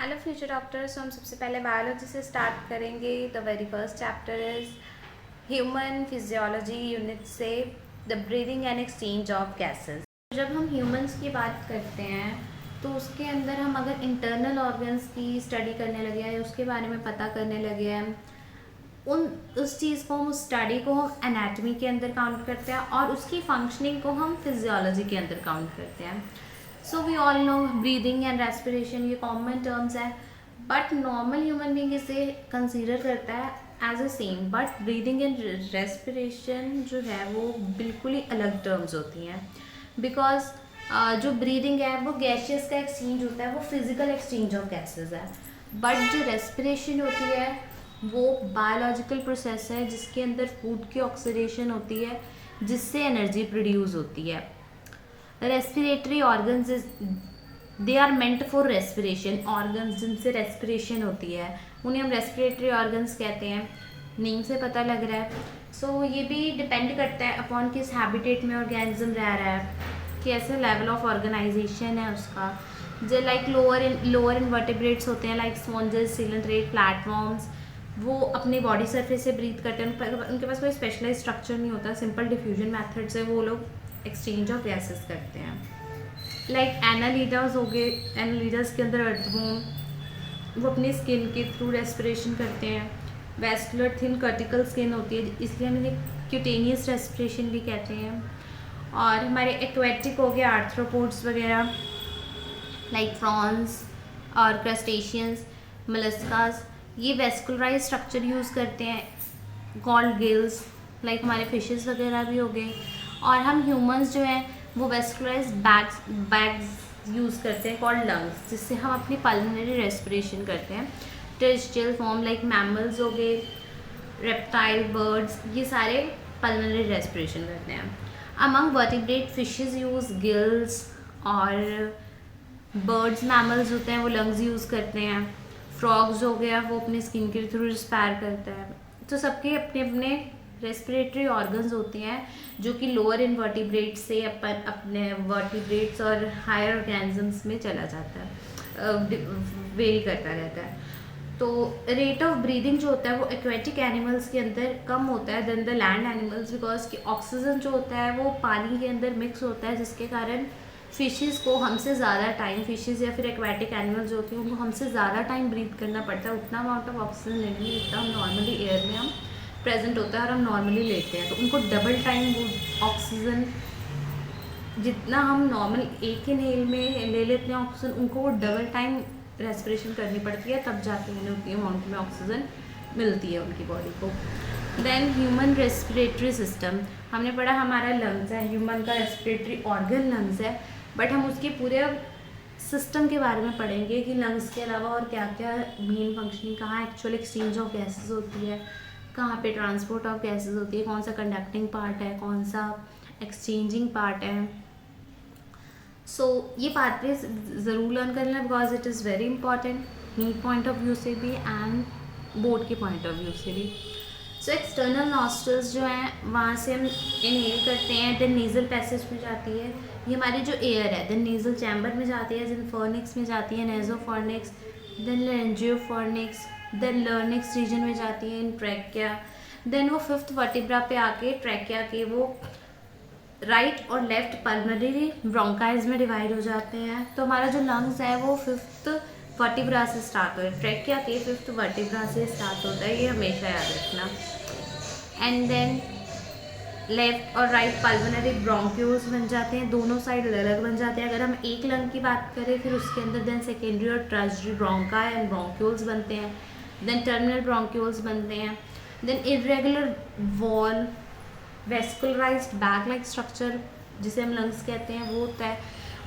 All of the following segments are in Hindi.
Hello future doctors. हम सबसे पहले बायोलॉजी से स्टार्ट करेंगे। The very first chapter is human physiology unit से the breathing and exchange of gases. जब हम ह्यूमंस की बात करते हैं तो उसके अंदर हम अगर इंटरनल ऑर्गन्स की स्टडी करने लगे हैं, उसके बारे में पता करने लगे हैं, उस चीज़ को, उस स्टडी को हम एनाटॉमी के अंदर काउंट करते हैं और उसकी फंक्शनिंग को हम फिजियोलॉजी के अंदर काउंट करते हैं। So we all know breathing and respiration, ये कॉमन टर्म्स है, बट नॉर्मल ह्यूमन बींग इसे कंसीडर करता है as a same. But breathing and respiration जो है वो बिल्कुल ही अलग टर्म्स होती हैं, बिकॉज जो ब्रीदिंग है वो गैसेस का एक्सचेंज होता है, वो फिजिकल एक्सचेंज ऑफ गैसेस है। बट जो रेस्पिरेशन होती है वो बायोलॉजिकल प्रोसेस है जिसके अंदर फूड की ऑक्सीडेशन होती है, जिससे एनर्जी प्रोड्यूस होती है। Respiratory organs they are meant for respiration. Organs जिनसे रेस्पिरेशन होती है उन्हें हम रेस्पिरेटरी ऑर्गन्स कहते हैं, नेम से पता लग रहा है। सो ये भी डिपेंड करता है अपॉन किस हैबिटेट में ऑर्गेनिज्म रह रहा है, कैसे लेवल ऑफ ऑर्गेनाइजेशन है उसका। जो लाइक लोअर इनवर्टिब्रेट्स होते हैं, लाइक स्पॉन्जेस, सीलेंट्रेट, प्लेटफॉर्म्स, वो अपने बॉडी सरफेस से ब्रीथ करते हैं, उनके पास कोई स्पेशलाइज स्ट्रक्चर नहीं होता, सिंपल डिफ्यूजन मेथड से वो लोग एक्सचेंज ऑफ गैसेस करते हैं। लाइक एनालिडास हो गए, एनालिडास के अंदर अर्थवॉर्म, वो अपनी स्किन के थ्रू रेस्पिरेशन करते हैं। वेस्कुलर थिन कर्टिकल स्किन होती है, इसलिए हम इन्हें क्यूटेनियस रेस्पिरेशन भी कहते हैं। और हमारे एक्वेटिक हो गए आर्थ्रोपोड्स वगैरह, लाइक प्रॉन्स और क्रस्टेशियंस, मोलस्कास, ये वेस्कुलराइज स्ट्रक्चर यूज़ करते हैं, कॉल्ड गिल्स, लाइक हमारे फिशेस वगैरह भी हो गए। और हम ह्यूमंस जो हैं वो वेस्कुलराइज बैग्स यूज़ करते हैं, कॉल्ड लंग्स, जिससे हम अपनी पल्मोनरी रेस्पिरेशन करते हैं। टेरेस्ट्रियल फॉर्म लाइक मैमल्स हो गए, रेप्टाइल, बर्ड्स, ये सारे पल्मोनरी रेस्पिरेशन करते हैं। Among vertebrate fishes use gills, और बर्ड्स, मैमल्स होते हैं वो लंग्स यूज़ करते हैं। फ्रॉग्स हो गया वो अपनी स्किन के थ्रू रिस्पायर करता है। तो सबके अपने अपने रेस्पिरेटरी ऑर्गन्स होते हैं जो कि लोअर इनवर्टिब्रेट्स से अपने वर्टिब्रेट्स और हायर ऑर्गेनिजम्स में चला जाता है, वेरी करता रहता है। तो रेट ऑफ ब्रीदिंग जो होता है वो एक्वेटिक एनिमल्स के अंदर कम होता है then the land animals, because कि ऑक्सीजन जो होता है वो पानी के अंदर मिक्स होता है, जिसके कारण फिशेस को हमसे ज़्यादा टाइम, फिशेस या फिर एक्वेटिक एनिमल्स जो होती हैं उनको हमसे ज़्यादा टाइम ब्रीथ करना पड़ता है, उतना अमाउंट ऑफ ऑक्सीजन लेने में जितना हम नॉर्मली एयर में हम प्रेजेंट होता है और हम नॉर्मली लेते हैं। तो उनको डबल टाइम वो ऑक्सीजन, जितना हम नॉर्मल एक इनहेल में ले लेते हैं ऑक्सीजन, उनको वो डबल टाइम रेस्पिरेशन करनी पड़ती है, तब जाके उन्हें उतनी अमाउंट में ऑक्सीजन मिलती है उनकी बॉडी को। देन ह्यूमन रेस्पिरेटरी सिस्टम, हमने पढ़ा हमारा लंग्स है, ह्यूमन का रेस्पिरेटरी ऑर्गन लंग्स है, बट हम उसके पूरे सिस्टम के बारे में पढ़ेंगे कि लंग्स के अलावा और क्या क्या मेन फंक्शनिंग, कहाँ एक्चुअल एक्सचेंज ऑफ गैसेस होती है, कहाँ पे ट्रांसपोर्ट ऑफ गैसेस होती है, कौन सा कंडक्टिंग पार्ट है, कौन सा एक्सचेंजिंग पार्ट है। सो ये पार्ट पे ज़रूर लर्न कर लेना, because it is very important, NEET point of view से भी एंड बोर्ड के पॉइंट ऑफ व्यू से भी। सो एक्सटर्नल नॉस्ट्रल्स जो हैं वहाँ से हम इनहेल करते हैं, देन नेज़ल पैसेज में जाती है, ये हमारी जो एयर है, देन नेज़ल चैम्बर में जाती है, देन फॉर्निक्स में जाती है, नेज़ोफॉर्निक्स, देन लेरेंजियोफॉर्निक्स, देन लर्निक्स रीजन में जाती है इन ट्रैकिया, देन वो फिफ्थ वर्टिब्रा पे आके ट्रैकिया के वो राइट और लेफ्ट पल्मोनरी ब्रोंकाइज में डिवाइड हो जाते हैं। तो हमारा जो लंग्स है वो फिफ्थ वर्टिब्रा से स्टार्ट होता है, ट्रैकिया के फिफ्थ वर्टिब्रा से स्टार्ट होता है, ये हमेशा याद रखना। एंड देन लेफ्ट और राइट पल्मोनरी ब्रोंक्यूल्स बन जाते हैं, दोनों साइड अलग बन जाते हैं। अगर हम एक लंग की बात करें फिर उसके अंदर देन सेकेंडरी और टर्शरी ब्रोंकाई एंड ब्रोंक्यूल्स बनते हैं, देन टर्मिनल ब्रोंक्यूल्स बनते हैं, then irregular wall vascularised bag like structure जिसे हम लंग्स कहते हैं वो होता है,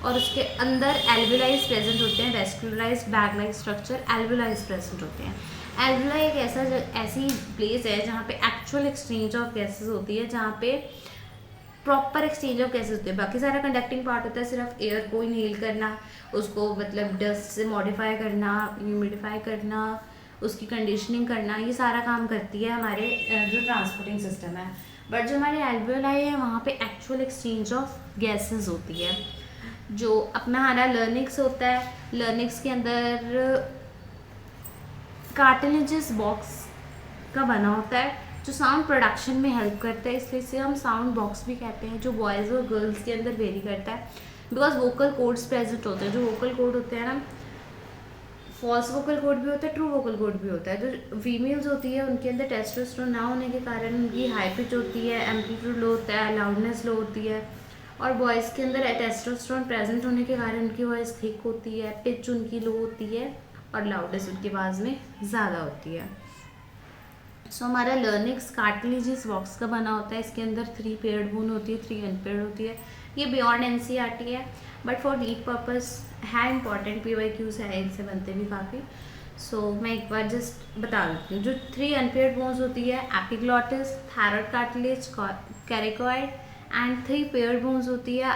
और उसके अंदर एल्वेलाइज प्रेजेंट होते हैं, vascularised bag like structure alveoli present होते हैं। एल्वेला एक ऐसी प्लेस है जहाँ पे एक्चुअल एक्सचेंज ऑफ गैसेस होती है, जहाँ पे प्रॉपर एक्सचेंज ऑफ गैसेस होती है। बाकी सारा कंडक्टिंग पार्ट होता है, सिर्फ एयर को इनहेल करना, उसको मतलब डस्ट से मॉडिफाई करना, ह्यूमिडिफाई करना, उसकी कंडीशनिंग करना, ये सारा काम करती है हमारे जो ट्रांसपोर्टिंग सिस्टम है। बट जो हमारे एल्वेलाई है वहाँ पे एक्चुअल एक्सचेंज ऑफ गैसेस होती है। जो अपना हमारा लर्निक्स होता है, लर्निक्स के अंदर कार्टिलेजियस बॉक्स का बना होता है जो साउंड प्रोडक्शन में हेल्प करता है, इसलिए इसे हम साउंड बॉक्स भी कहते हैं, जो बॉयज़ और गर्ल्स के अंदर वेरी करता है बिकॉज वोकल कोड्स प्रेजेंट होते हैं। जो वोकल कोड होते हैं ना, फॉल्स वोकल कोड भी होता है, ट्रू वोकल कोड भी होता है। जो फीमेल्स होती है उनके अंदर टेस्टोस्टेरोन ना होने के कारण उनकी हाई पिच होती है, एम्पलीट्यूड लो होता है, लाउडनेस लो होती है। और बॉयज़ के अंदर टेस्टोस्टेरोन प्रेजेंट होने के कारण उनकी वॉइस थिक होती है, पिच उनकी लो होती है और लाउडनेस उनकी आवाज़ में ज़्यादा होती है। सो हमारा लर्निक्स कार्टिलेजियस बॉक्स का बना होता है। इसके अंदर 3 पेयर्ड बोन होती है, 3 अनपेयर्ड होती है। ये बियॉन्ड एनसीईआरटी है बट फॉर नीड पर्पस है इम्पॉर्टेंट, PYQs है, इनसे बनते भी काफ़ी। सो मैं एक बार जस्ट बता देती हूँ। जो 3 अनपेयर्ड बोन्स होती है, epiglottis, thyroid cartilage, cricoid, and 3 paired bones होती है,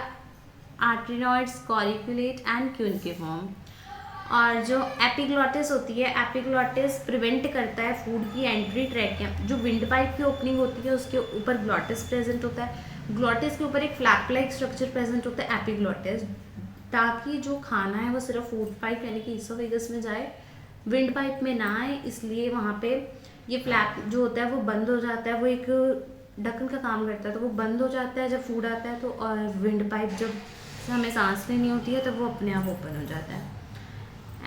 आर्टेनॉइड्स, कॉरिकुलेट एंड क्यूनिकिफॉर्म। और जो एपिग्लॉटिस होती है, एपिग्लॉटिस प्रिवेंट करता है फूड की एंट्री ट्रैकिया। जो विंड पाइप की ओपनिंग होती है उसके ऊपर ग्लॉटिस प्रेजेंट होता है, ग्लॉटिस के ऊपर एक फ्लैप लाइक स्ट्रक्चर प्रेजेंट होता है एपिग्लॉटिस, ताकि जो खाना है वो सिर्फ फूड पाइप यानी कि इसोफेगस में जाए, विंड पाइप में ना आए। इसलिए वहाँ पे ये फ्लैप जो होता है वो बंद हो जाता है, वो एक ढक्कन का काम करता है, तो वो बंद हो जाता है जब फूड आता है तो, और विंड पाइप जब हमें सांस लेनी होती है तो वो अपने आप ओपन हो जाता है।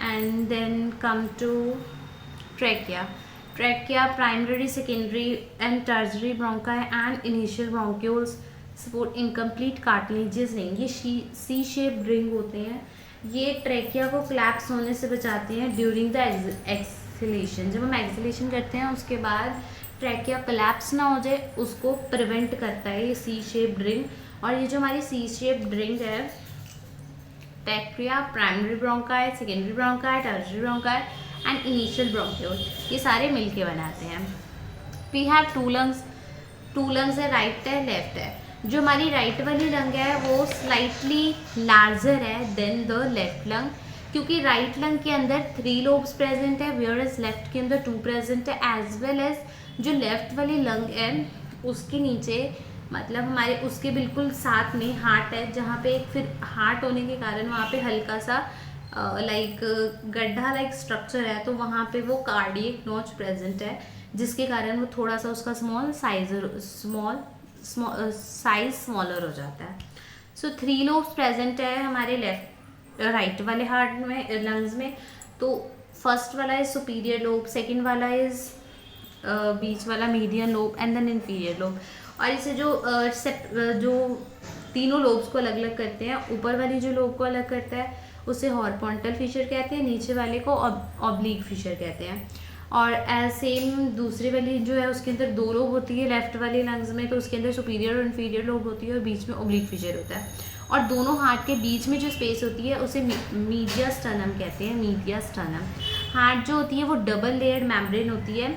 And then come to trachea. Trachea, primary, secondary and tertiary bronchi and initial bronchioles support incomplete cartilaginous ring. ये C shaped ring होते हैं, ये ट्रैकिया को collapse होने से बचाते हैं during the exhalation। जब हम exhalation करते हैं उसके बाद ट्रैकिया collapse ना हो जाए उसको prevent करता है ये C shaped ring। और ये जो हमारी C shaped ring है, trachea, primary bronchi, secondary bronchi, tertiary bronchi and initial bronchiole, ये सारे मिलके बनाते हैं। वी हैव 2 लंग्स, 2 लंग्स है, राइट है, लेफ्ट है। जो हमारी राइट वाली लंग है वो स्लाइटली लार्जर है देन द लेफ्ट लंग, क्योंकि राइट लंग के अंदर 3 लोब्स प्रेजेंट है, वेयर एज लेफ्ट के अंदर 2 प्रेजेंट है। एज वेल एज जो लेफ्ट वाली लंग है उसके नीचे, मतलब हमारे उसके बिल्कुल साथ में हार्ट है, जहाँ पे एक फिर हार्ट होने के कारण वहाँ पे हल्का सा लाइक गड्ढा लाइक स्ट्रक्चर है, तो वहाँ पे वो कार्डियक नोच प्रेजेंट है, जिसके कारण वो थोड़ा सा उसका साइज स्मॉलर हो जाता है। सो 3 लोब्स प्रेजेंट है हमारे राइट वाले हार्ट में, लंग्स में। तो फर्स्ट वाला इज सुपीरियर लोब, सेकेंड वाला इज बीच वाला median lobe and then inferior lobe. और इसे जो तीनों लोब्स को अलग अलग करते हैं, ऊपर वाली जो लोब को अलग करता है उसे हॉरिजॉन्टल फिशर कहते हैं, नीचे वाले को ऑब्लिक फिशर कहते हैं। और सेम दूसरी वाली जो है उसके अंदर 2 लोब होती है लेफ्ट वाली लंग्स में, तो उसके अंदर सुपीरियर और इन्फीरियर लोब होती है और बीच में ऑब्लिक फिशर होता है। और दोनों हार्ट के बीच में जो स्पेस होती है उसे मीडिया स्टर्नम कहते हैं, मीडिया स्टर्नम। हार्ट जो होती है वो डबल लेयर्ड मेम्ब्रेन होती है,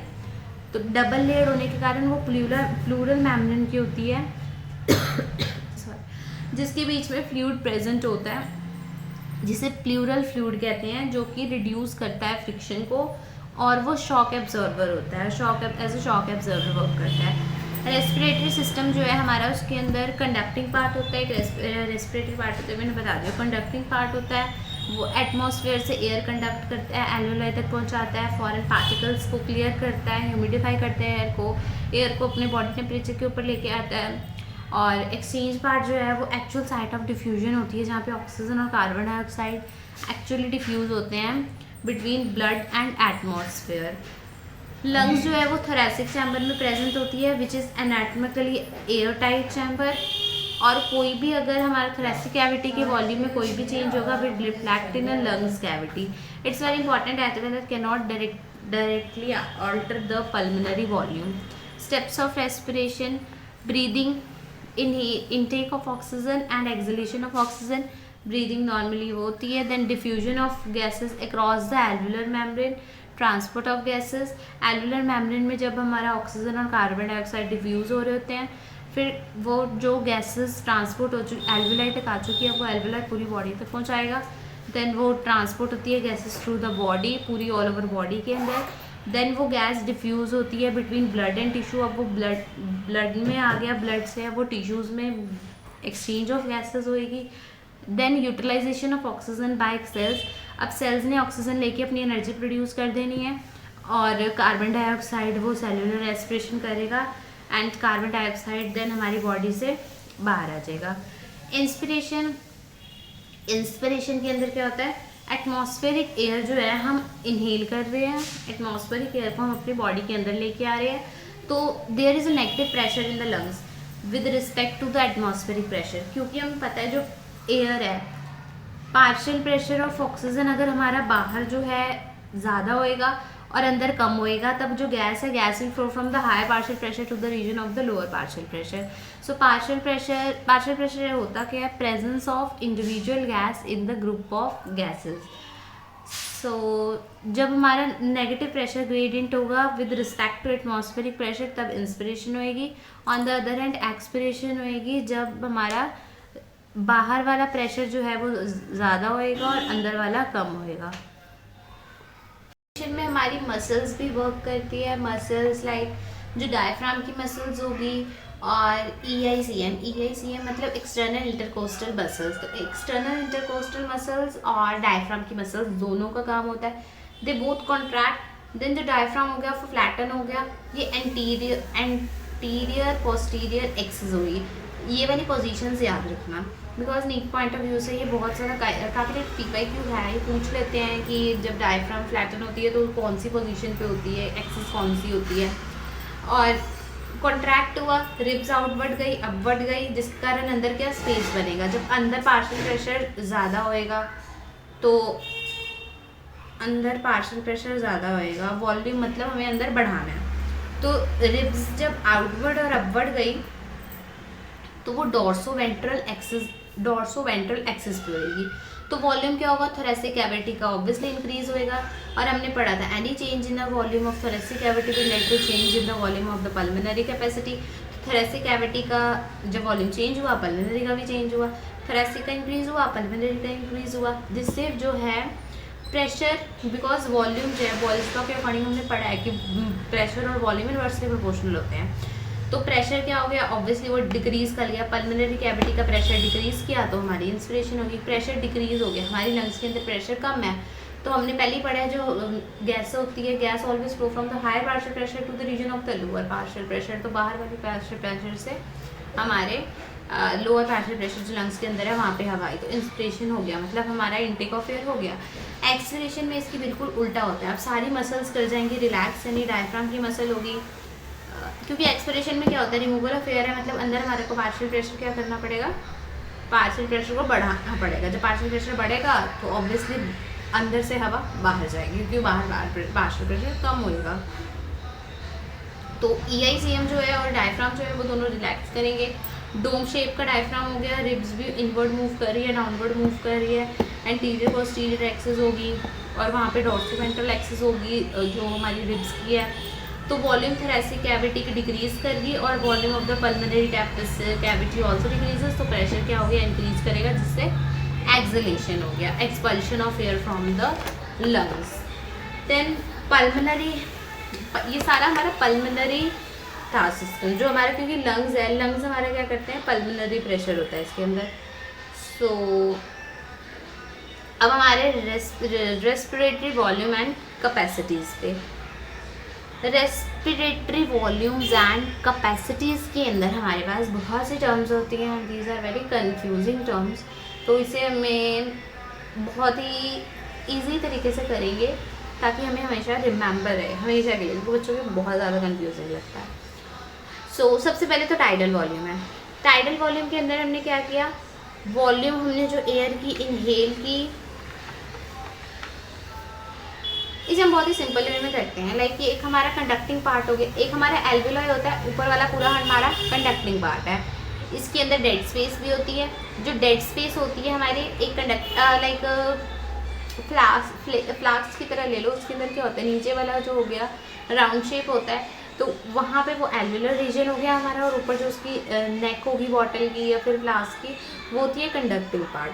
तो डबल लेयर होने के कारण वो प्लूरल मेम्ब्रेन की होती है जिसके बीच में फ्लूइड प्रेजेंट होता है, जिसे प्लूरल फ्लूइड कहते हैं, जो कि रिड्यूस करता है फ्रिक्शन को, और वो शॉक एब्जॉर्बर होता है, as a shock absorber work करता है। रेस्पिरेटरी सिस्टम जो है हमारा, उसके अंदर कंडक्टिंग पार्ट होता है, एक रेस्पिरेटरी पार्ट होता है, मैंने बता दिया। कंडक्टिंग पार्ट होता है वो एटमॉस्फेयर से एयर कंडक्ट करता है, एल्वेओलाई तक पहुंचाता है, फॉरेन पार्टिकल्स को क्लियर करता है, ह्यूमिडिफाई करता है एयर को अपने बॉडी टेम्परेचर के ऊपर लेके आता है। और एक्सचेंज पार्ट जो है वो एक्चुअल साइट ऑफ डिफ्यूजन होती है, जहाँ पे ऑक्सीजन और कार्बन डाइऑक्साइड एक्चुअली डिफ्यूज होते हैं between blood and atmosphere. Lungs जो है वो थोरैसिक चैम्बर में प्रेजेंट होती है, which is anatomically air tight chamber. और कोई भी अगर हमारा थोरैसिक कैविटी के वॉल्यूम में कोई भी चेंज होगा with reflect in a lungs cavity. It's very important as well that can not directly alter the pulmonary volume. Steps of respiration, breathing, intake of oxygen and exhalation of oxygen, breathing normally होती है। then diffusion of gases across the alveolar membrane, transport of gases. Alveolar membrane में जब हमारा ऑक्सीजन और कार्बन डाइऑक्साइड डिफ्यूज़ हो रहे होते हैं, फिर वो जो गैसेस ट्रांसपोर्ट हो चुकी एल्वुलाई तक आ चुकी है वो एल्वुलाई पूरी बॉडी तक पहुंचाएगा। देन वो ट्रांसपोर्ट होती है गैसेस थ्रू द बॉडी, पूरी ऑल ओवर बॉडी के अंदर। देन वो गैस डिफ्यूज़ होती है बिटवीन ब्लड एंड टिश्यू। अब वो ब्लड में आ गया, ब्लड से अब वो टिश्यूज़ में एक्सचेंज ऑफ गैसेस होएगी। Then utilisation of oxygen by cells. अब सेल्स ने ऑक्सीजन लेके अपनी एनर्जी प्रोड्यूस कर देनी है और कार्बन डाइऑक्साइड वो सेलुलर रेस्पिरेशन करेगा एंड कार्बन डाइऑक्साइड देन हमारी बॉडी से बाहर आ जाएगा। इंस्पिरेशन के अंदर क्या होता है, एटमॉस्फेरिक एयर जो है हम इनहेल कर रहे हैं, एटमॉस्फेरिक एयर को हम अपनी बॉडी के अंदर लेके आ रहे हैं, तो there is a negative pressure in the lungs with respect to the atmospheric pressure, क्योंकि हमें पता है जो एयर है, पार्शियल प्रेशर ऑफ ऑक्सीजन अगर हमारा बाहर जो है ज़्यादा होएगा और अंदर कम होएगा, तब जो गैस है, gas will flow from the higher partial pressure to the region of the lower partial pressure. So partial pressure होता क्या है, presence of individual gas in the group of gases. So जब हमारा नेगेटिव प्रेशर ग्रेडियंट होगा with respect to atmospheric pressure, तब इंस्पिरेशन होएगी। On the other hand expiration होएगी जब हमारा बाहर वाला प्रेशर जो है वो ज़्यादा होएगा और अंदर वाला कम होएगा। में हमारी मसल्स भी वर्क करती है, मसल्स लाइक जो डायफ्राम की मसल्स होगी और EICM मतलब एक्सटर्नल इंटरकोस्टल मसल्स। तो एक्सटर्नल इंटरकोस्टल मसल्स और डायफ्राम की मसल्स दोनों का काम होता है, दे बोथ कॉन्ट्रैक्ट। देन जो डायफ्राम हो गया वो फ्लैटन हो गया, ये एंटीरियर पोस्टीरियर एक्सिस होगी। ये वाली पोजीशंस याद रखना, because NEET point of view से ये बहुत सारा काफ़ी PYQ है, ये पूछ लेते हैं कि जब डायफ्राम फ्लैटन होती है तो कौन सी पोजीशन पे होती है, एक्सिस कौन सी होती है। और कॉन्ट्रैक्ट हुआ, रिब्स आउटवर्ड गई, अपवर्ड गई, जिस कारण अंदर क्या स्पेस बनेगा। जब अंदर पार्शियल प्रेशर ज़्यादा होएगा तो वॉल्यूम मतलब हमें अंदर बढ़ाना है, तो रिब्स जब आउटवर्ड और अपवर्ड गई तो वो डॉर्सो वेंट्रल एक्सिस पे होगी, तो वॉल्यूम क्या होगा, थोरेसिक कैविटी का ऑब्वियसली इंक्रीज होएगा। और हमने पढ़ा था any change in the volume of thoracic cavity will lead to change in the volume of the pulmonary capacity. Thoracic cavity का जब वॉल्यूम चेंज हुआ, पल्मोनरी का भी चेंज हुआ, थोरेसिक का इंक्रीज हुआ, पल्मोनरी का इंक्रीज हुआ, जिससे जो है प्रेशर, बिकॉज वॉल्यूम जो है वॉल्यूम के अकॉर्डिंग हमने पढ़ा है कि प्रेशर और वॉल्यूम इनवर्सली प्रोपोर्शनल होते हैं। तो प्रेशर क्या हो गया, ऑब्वियसली वो डिक्रीज कर लिया, पल्मोनरी कैविटी का प्रेशर डिक्रीज किया तो हमारी इंस्पिरेशन होगी, प्रेशर डिक्रीज हो गया, हमारी लंग्स के अंदर प्रेशर कम है। तो हमने पहले ही पढ़ा है जो गैस होती है, gas always flow from the higher partial pressure to the region of the lower partial pressure. तो बाहर वाले पार्शियल प्रेशर से हमारे लोअर पार्शियल प्रेशर जो लंग्स के अंदर है वहाँ पे हवा आई, तो इंस्पिरेशन हो गया, मतलब हमारा इंटेक ऑफ एयर हो गया। एक्सपिरेशन में इसकी बिल्कुल उल्टा होता है, अब सारी मसल्स कर जाएंगी रिलैक्स, यानी डायफ्राम की मसल होगी, क्योंकि एक्सपिरेशन में क्या होता है, रिमूवल ऑफ एयर है, मतलब अंदर हमारे को पार्शियल प्रेशर क्या करना पड़ेगा, पार्शियल प्रेशर को बढ़ाना पड़ेगा। जब पार्शियल प्रेशर बढ़ेगा तो ऑब्वियसली अंदर से हवा बाहर जाएगी, क्योंकि बाहर पार्शियल प्रेशर कम होएगा। तो EICM जो है और डायफ्राम जो है वो दोनों रिलैक्स करेंगे। डोम शेप का डायफ्राम हो गया, रिब्स भी इनवर्ड मूव कर रही है, डाउनवर्ड मूव कर रही है, एंटीरियर पोस्टीरियर एक्सिस होगी और वहाँ पे डॉर्सोवेंट्रल एक्सिस होगी जो हमारी रिब्स की है। तो वॉल्यूम थोरेसिक कैविटी की डिक्रीज करेगी और volume of the pulmonary cavity also decreases, तो प्रेशर क्या हो गया, इंक्रीज करेगा, जिससे एक्सलेशन हो गया, expulsion of air from the lungs. Then pulmonary, ये सारा हमारा पल्मोनरी था सिस्टम जो हमारा, क्योंकि लंग्स है, लंग्स हमारा क्या करते हैं, पल्मोनरी प्रेशर होता है इसके अंदर। सो अब हमारे रेस्पिरेटरी वॉल्यूम एंड कैपेसिटीज़ पे, रेस्पिरेटरी वॉल्यूम्स एंड कैपेसिटीज़ के अंदर हमारे पास बहुत सी टर्म्स होती हैं, these are very confusing terms, तो इसे हमें बहुत ही इजी तरीके से करेंगे ताकि हमें हमेशा रिमेंबर रहे, हमेशा के लिए, क्योंकि बच्चों को बहुत ज़्यादा कंफ्यूजिंग लगता है। सो सबसे पहले तो टाइडल वॉल्यूम है। टाइडल वॉल्यूम के अंदर हमने क्या किया, वॉल्यूम हमने जो एयर की इनहेल की, इसे हम बहुत ही सिंपल वे में करते हैं, लाइक ये एक हमारा कंडक्टिंग पार्ट हो गया, एक हमारा एल्वियोलाई होता है, ऊपर वाला पूरा हमारा कंडक्टिंग पार्ट है, इसके अंदर डेड स्पेस भी होती है। जो डेड स्पेस होती है हमारे एक लाइक फ्लास्क की तरह ले लो, उसके अंदर क्या होता है, नीचे वाला जो हो गया राउंड शेप होता है, तो वहाँ पे वो एल्वियोलर रीजन हो गया हमारा, और ऊपर जो उसकी नेक होगी बॉटल की या फिर फ्लास्क की, वो होती है कंडक्टिव पार्ट।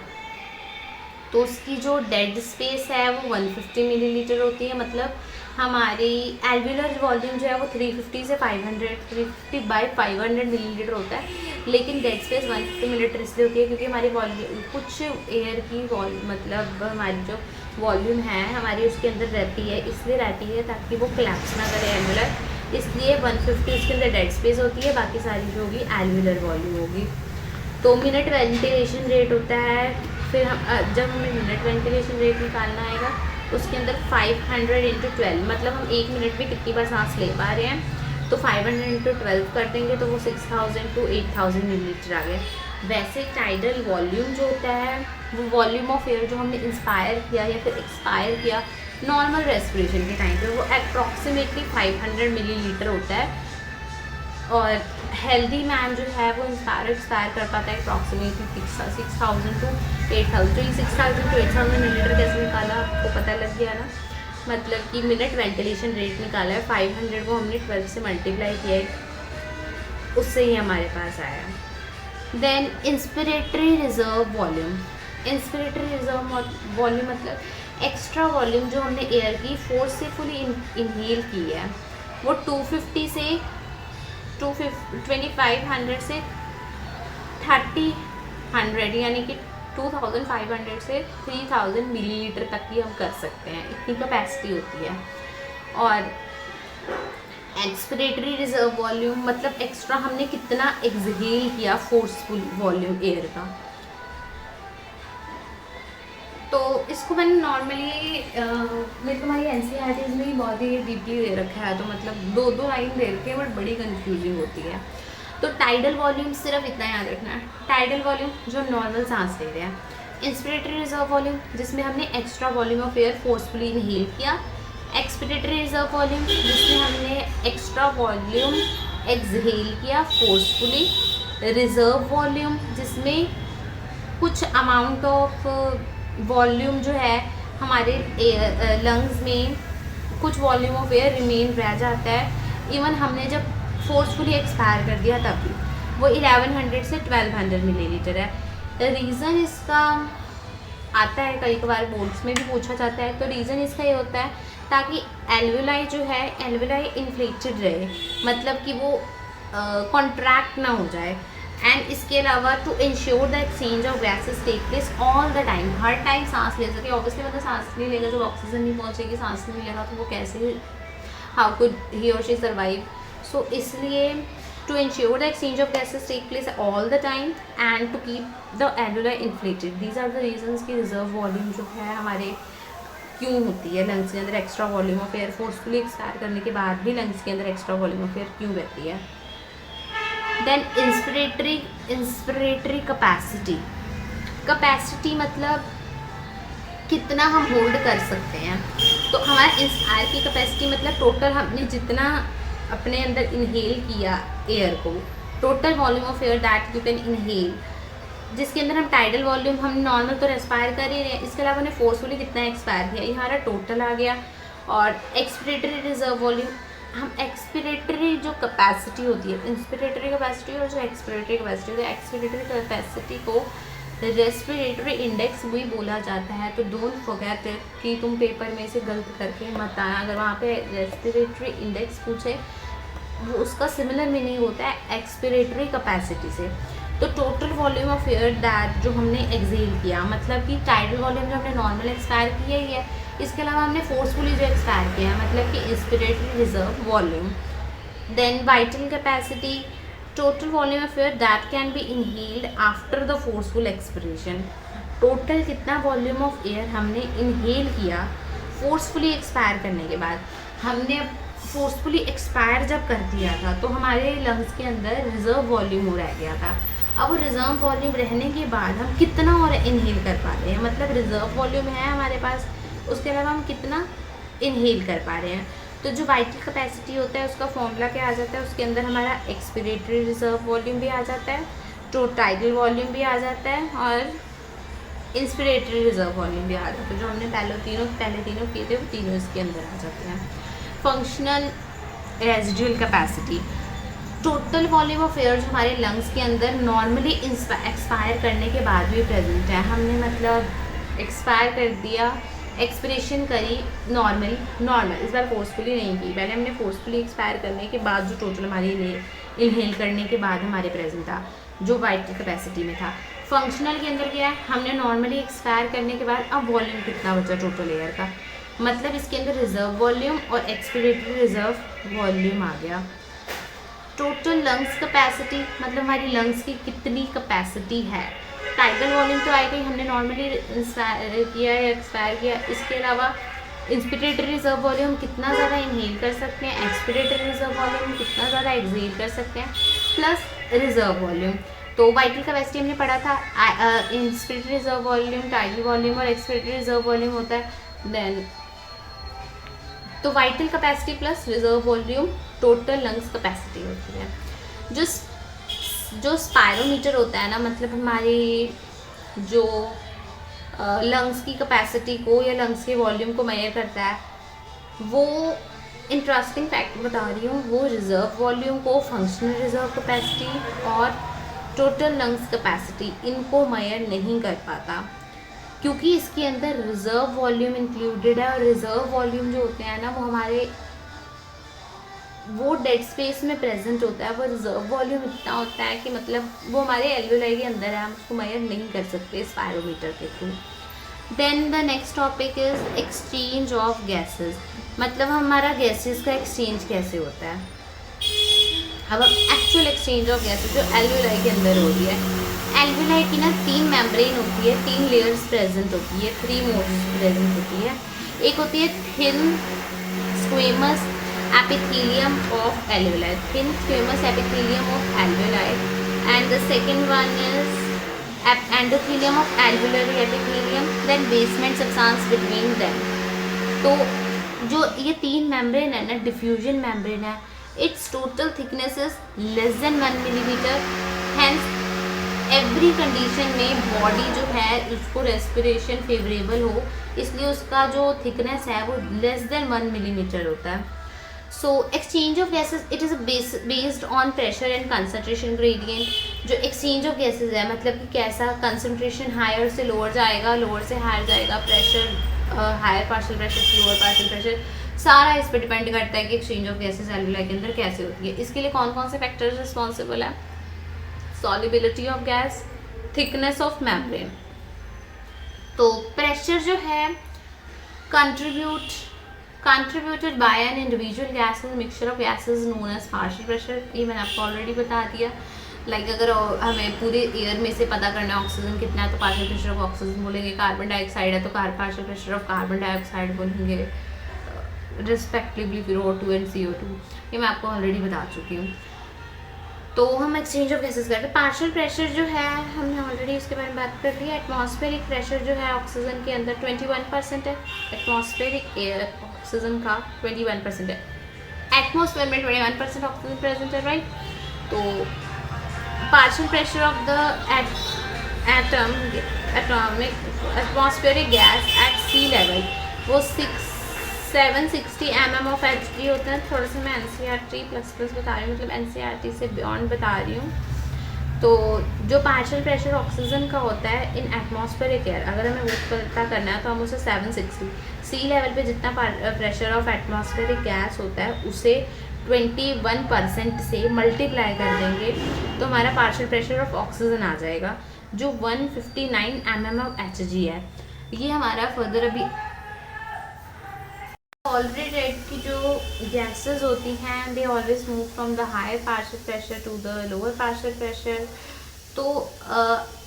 तो उसकी जो डेड स्पेस है वो 150 मिलीलीटर होती है, मतलब हमारी एल्वियोलर वॉल्यूम जो है वो 350 से 350/500 मिलीलीटर होता है, लेकिन डेड स्पेस 150 मिलीलीटर इसलिए होती है क्योंकि हमारी वॉल्यूम कुछ एयर की मतलब हमारी जो वॉल्यूम है हमारी उसके अंदर रहती है, इसलिए रहती है ताकि वो कोलैप्स ना करे एल्वुलर, इसलिए 150 उसके अंदर डेड स्पेस होती है, बाकी सारी जो होगी एल्वुलर वॉल्यूम होगी। 2 मिनट वेंटिलेशन रेट होता है। फिर हम जब हमें मिनट वेंटिलेशन रेट निकालना आएगा उसके अंदर 500 × 12, मतलब हम 1 मिनट में कितनी बार सांस ले पा रहे हैं, तो 500 × 12 कर देंगे तो वो 6000 to 8000 मिलीलीटर आ गया। वैसे टाइडल वॉल्यूम जो होता है वो वॉल्यूम ऑफ एयर जो हमने इंस्पायर किया या फिर एक्सपायर किया नॉर्मल रेस्पिरेशन के टाइम पे, वो अप्रॉक्सीमेटली 500 मिलीलीटर होता है। और हेल्दी मैन जो है वो एक्सपायर कर पाता है अप्रॉक्सीमेटली 6000 to 8000। तो ये 6000 to 8000 मिलीलीटर कैसे निकाला आपको पता लग गया ना, मतलब कि मिनट वेंटिलेशन रेट निकाला है, 500 को हमने 12 से मल्टीप्लाई किया है, उससे ही हमारे पास आया। Then inspiratory reserve volume. Inspiratory reserve volume मतलब एक्स्ट्रा वॉल्यूम जो हमने एयर की फोर्सफुली इनहेल की है, वो 250 से 2500 से 3000 यानी कि 2500 से 3000 मिलीलीटर तक भी हम कर सकते हैं, इतनी कैपेसिटी होती है। और एक्सपिरेटरी रिजर्व वॉल्यूम मतलब एक्स्ट्रा हमने कितना एक्सहेल किया फोर्सफुल वॉल्यूम एयर का। तो इसको मैंने नॉर्मली मेरे को हमारी NCERTs में ही बहुत ही डीपली दे रखा है, तो मतलब 2 लाइन दे रखे हैं बट बड़ी कंफ्यूजिंग होती है। तो टाइडल वॉल्यूम सिर्फ इतना याद रखना है, टाइडल वॉल्यूम जो नॉर्मल सांस ले रहे हैं, इंस्पिरेटरी रिजर्व वॉल्यूम जिसमें हमने extra volume of air forcefully inhale किया, एक्सपिरेटरी रिजर्व वॉल्यूम जिसमें हमने एक्स्ट्रा वॉल्यूम एक्सहेल किया फोर्सफुली, रिजर्व वॉल्यूम जिसमें कुछ अमाउंट ऑफ वॉल्यूम जो है हमारे लंग्स में कुछ वॉल्यूम ऑफ एयर रिमेन रह जाता है, इवन हमने जब फोर्सफुली एक्सपायर कर दिया तब भी, वो 1100 से 1200 मिलीलीटर है। रीज़न इसका आता है कई बार बोर्ड्स में भी पूछा जाता है, तो रीज़न इसका ये होता है ताकि एल्वुलाई जो है एल्वुलाई इन्फ्लेटेड रहे, मतलब कि वो कॉन्ट्रैक्ट ना हो जाए। एंड इसके अलावा to ensure the exchange of gases take place all the time, हर टाइम सांस ले सके। ऑब्वियसली मतलब सांस नहीं लेगा, जब ऑक्सीजन नहीं पहुंचेगी, सांस नहीं लेगा तो वो कैसे, हाउ कुड ही और शी सर्वाइव। सो इसलिए to ensure the exchange of gases take place all the time and to keep the alveoli inflated, these are the reasons की रिजर्व वॉल्यूम जो है हमारे क्यों होती है लंग्स के अंदर, extra volume of air forcefully expire करने के बाद भी लंग्स के अंदर एक्स्ट्रा वॉल्यूम ऑफ एयर क्यों रहती है। देन इंस्पिरेटरी कैपेसिटी मतलब कितना हम होल्ड कर सकते हैं। तो हमारा इंस्पायर की कैपेसिटी मतलब टोटल हमने जितना अपने अंदर इनहेल किया एयर को, total volume of air that you can inhale, जिसके अंदर हम टाइडल वॉल्यूम हम नॉर्मल तो रेस्पायर कर ही रहे हैं, इसके अलावा हमने फोर्सफुली कितना एक्सपायर किया, ये हमारा टोटल आ गया। और एक्सपिरेटरी रिजर्व वॉल्यूम, हम एक्सपिरेटरी जो कैपेसिटी होती है, इंस्पिरेटरी कैपेसिटी और जो एक्सपिरेटरी कैपेसिटी होती है, एक्सपिरेटरी कैपेसिटी को रेस्पिरेटरी इंडेक्स भी बोला जाता है। तो डोंट फॉरगेट कि तुम पेपर में से गलत करके मत आना, अगर वहाँ पे रेस्पिरेटरी इंडेक्स पूछे वो उसका सिमिलर मीनिंग होता है एक्सपिरेटरी कैपेसिटी से। तो total volume of air that जो हमने एक्सहेल किया, मतलब कि टाइडल वॉल्यूम जो हमने नॉर्मल एक्सपायर किया ही है, इसके अलावा हमने फोर्सफुली जो एक्सपायर किया है मतलब कि inspiratory reserve volume. Then vital capacity, total volume of air that can be inhaled after the forceful expiration, total कितना वॉल्यूम ऑफ एयर हमने इनहेल किया फोर्सफुली एक्सपायर करने के बाद। हमने फोर्सफुली एक्सपायर जब कर दिया था तो हमारे लंग्स के अंदर रिजर्व वॉल्यूम हो रह गया था। अब रिजर्व वॉल्यूम रहने के बाद हम कितना और इनहेल कर पा रहे हैं, मतलब रिजर्व वॉल्यूम है हमारे पास, उसके अलावा हम कितना इनहेल कर पा रहे हैं। तो जो वाइटल कैपेसिटी होता है उसका फॉर्मूला क्या आ जाता है, उसके अंदर हमारा एक्सपिरेटरी रिजर्व वॉल्यूम भी आ जाता है, टाइडल वॉल्यूम भी आ जाता है और इंस्पिरेटरी रिजर्व वॉल्यूम भी आ जाता है। जो हमने पहले तीनों किए थे वो तीनों इसके अंदर आ जाते हैं। Functional residual capacity, total volume of air जो हमारे लंग्स के अंदर नॉर्मली एक्सपायर करने के बाद भी प्रेजेंट है। हमने मतलब एक्सपायर कर दिया, एक्सपिरेशन करी नॉर्मल इस बार फोर्सफुली नहीं की, पहले हमने फोर्सफुली एक्सपायर करने के बाद जो टोटल हमारी इनहेल करने के बाद हमारे प्रेजेंट था जो वाइटल कैपेसिटी में था। फंक्शनल के अंदर क्या है, हमने नॉर्मली एक्सपायर करने के बाद अब वॉल्यूम कितना बचा टोटल एयर का, मतलब इसके अंदर रिजर्व वॉल्यूम और एक्सपिरेटरी रिजर्व वॉल्यूम आ गया। टोटल लंग्स कैपेसिटी, मतलब हमारी लंग्स की कितनी कैपेसिटी है। टाइडल वॉल्यूम तो आएगा ही, हमने नॉर्मली किया या एक्सपायर किया। इसके अलावा इंस्पिरेटरी रिजर्व वॉल्यूम कितना ज़्यादा इनहेल कर सकते हैं, एक्सपिरेटरी रिजर्व वॉल्यूम कितना ज़्यादा एक्सहेल कर सकते हैं, प्लस रिजर्व वॉल्यूम। तो वाइटल कैपेसिटी हमने पढ़ा था, inspiratory reserve volume, tidal volume और एक्सपिरेटरी रिजर्व वॉल्यूम होता है। देन तो vital capacity plus reserve volume total lungs capacity होती है। जो स्पायरोमीटर होता है ना, मतलब हमारी जो लंग्स की कैपेसिटी को या लंग्स के वॉल्यूम को मेजर करता है, वो इंटरेस्टिंग फैक्ट बता रही हूँ, वो रिजर्व वॉल्यूम को, फंक्शनल रिजर्व कैपेसिटी और टोटल लंग्स कैपेसिटी इनको मेजर नहीं कर पाता, क्योंकि इसके अंदर रिजर्व वॉल्यूम इंक्लूडेड है। और रिजर्व वॉल्यूम जो होते हैं ना, वो हमारे वो डेड स्पेस में प्रेजेंट होता है। वो रिजर्व वॉल्यूम इतना होता है कि मतलब वो हमारे एल्वेओलाई के अंदर है, हम उसको मेजर नहीं कर सकते स्पायरोमीटर के through. Then the next topic is exchange of gases, मतलब हमारा गैसेस का एक्सचेंज कैसे होता है। अब एक्चुअल एक्सचेंज ऑफ गैसेस जो एल्वेओलाई के अंदर हो रही है, एल्वेओलाई की ना 3 मेम्ब्रेन होती है, 3 लेयर्स प्रेजेंट होती है, 3 मोड्स प्रेजेंट होती है। एक होती है thin squamous epithelium of alveoli, thin squamous epithelium of alveoli, and the second one is endothelium of alveolar epithelium, then basement substance between them। तो जो ये 3 मेम्ब्रेन है ना, डिफ्यूजन मेम्ब्रेन है, it's total thickness is less than 1 millimetre. Hence every condition में बॉडी जो है उसको रेस्पिरेशन फेवरेबल हो, इसलिए उसका जो थिकनेस है वो लेस देन 1 मिलीमीटर होता है। So exchange of gases it is based on pressure and concentration gradient. जो एक्सचेंज ऑफ गैसेस है, मतलब कि कैसा कंसनट्रेशन हायर से लोअर जाएगा, लोअर से हायर जाएगा, प्रेशर हायर पार्शियल प्रेशर से लोअर पार्शियल प्रेशर, सारा इस पर डिपेंड करता है कि एक्सचेंज ऑफ गैसेस एल्वेओलाई के अंदर कैसे होती है। इसके लिए कौन कौन से फैक्टर्स रिस्पॉन्सिबल है, solubility of gas, thickness of membrane. तो प्रेशर जो है contributed by an individual gases mixture of gases known as partial pressure, ये मैंने आपको ऑलरेडी बता दिया। लाइक अगर हमें पूरे एयर में से पता करना है ऑक्सीजन कितना है तो पार्शियल प्रेशर ऑफ ऑक्सीजन बोलेंगे, कार्बन डाइऑक्साइड है तो partial pressure of carbon dioxide बोलेंगे, रिस्पेक्टिवली फिर O2 एंड CO2, ये मैं आपको ऑलरेडी बता चुकी हूँ। तो हम एक्सचेंज ऑफ गैसेस करते हैं। पार्शियल प्रेशर जो है हमने ऑलरेडी इसके बारे में बात कर ली है। एटमॉस्फेरिक प्रेशर जो है ऑक्सीजन के अंदर 21% है, एटमॉस्फेरिक एयर ऑक्सीजन का 21% है, एटमॉस्फेयर में 21% ऑक्सीजन प्रेजेंट है, राइट। तो partial pressure of the atomic atmospheric gas at sea level वो 760 mm ऑफ Hg होता है। थोड़ा सा मैं NCERT प्लस बता रही हूँ, मतलब NCERT से बियॉन्ड बता रही हूँ। तो जो पार्शियल प्रेशर ऑक्सीजन का होता है इन एटमॉस्फेरिक एयर, अगर हमें वो पता करना है तो हम उसे 760 सी लेवल पे जितना प्रेशर ऑफ एटमॉस्फेरिक गैस होता है उसे 21% से मल्टीप्लाई कर देंगे तो हमारा पार्शियल प्रेशर ऑफ ऑक्सीजन आ जाएगा, जो 159 mm ऑफ Hg है। ये हमारा फर्दर अभी ऑलरेडी रेड की जो गैसेस होती हैं they always move from the higher partial pressure to the lower partial pressure. तो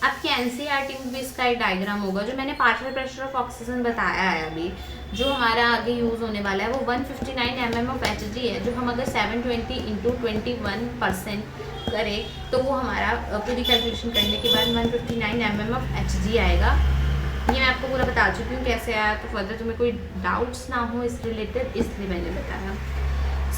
आपके NCERT में भी इसका एक डायग्राम होगा, जो मैंने पार्शियल प्रेशर ऑफ ऑक्सीजन बताया है अभी, जो हमारा आगे यूज़ होने वाला है वो 159 mm ऑफ Hg है, जो हम अगर 720 × 21% करें तो वो हमारा पूरी कैलकुलेशन करने के बाद 159 mm ऑफ Hg आएगा। ये मैं आपको पूरा बता चुकी हूँ कैसे आया, तो फर्दर तुम्हें कोई डाउट्स ना हो इस रिलेटेड, इसलिए मैंने बताया।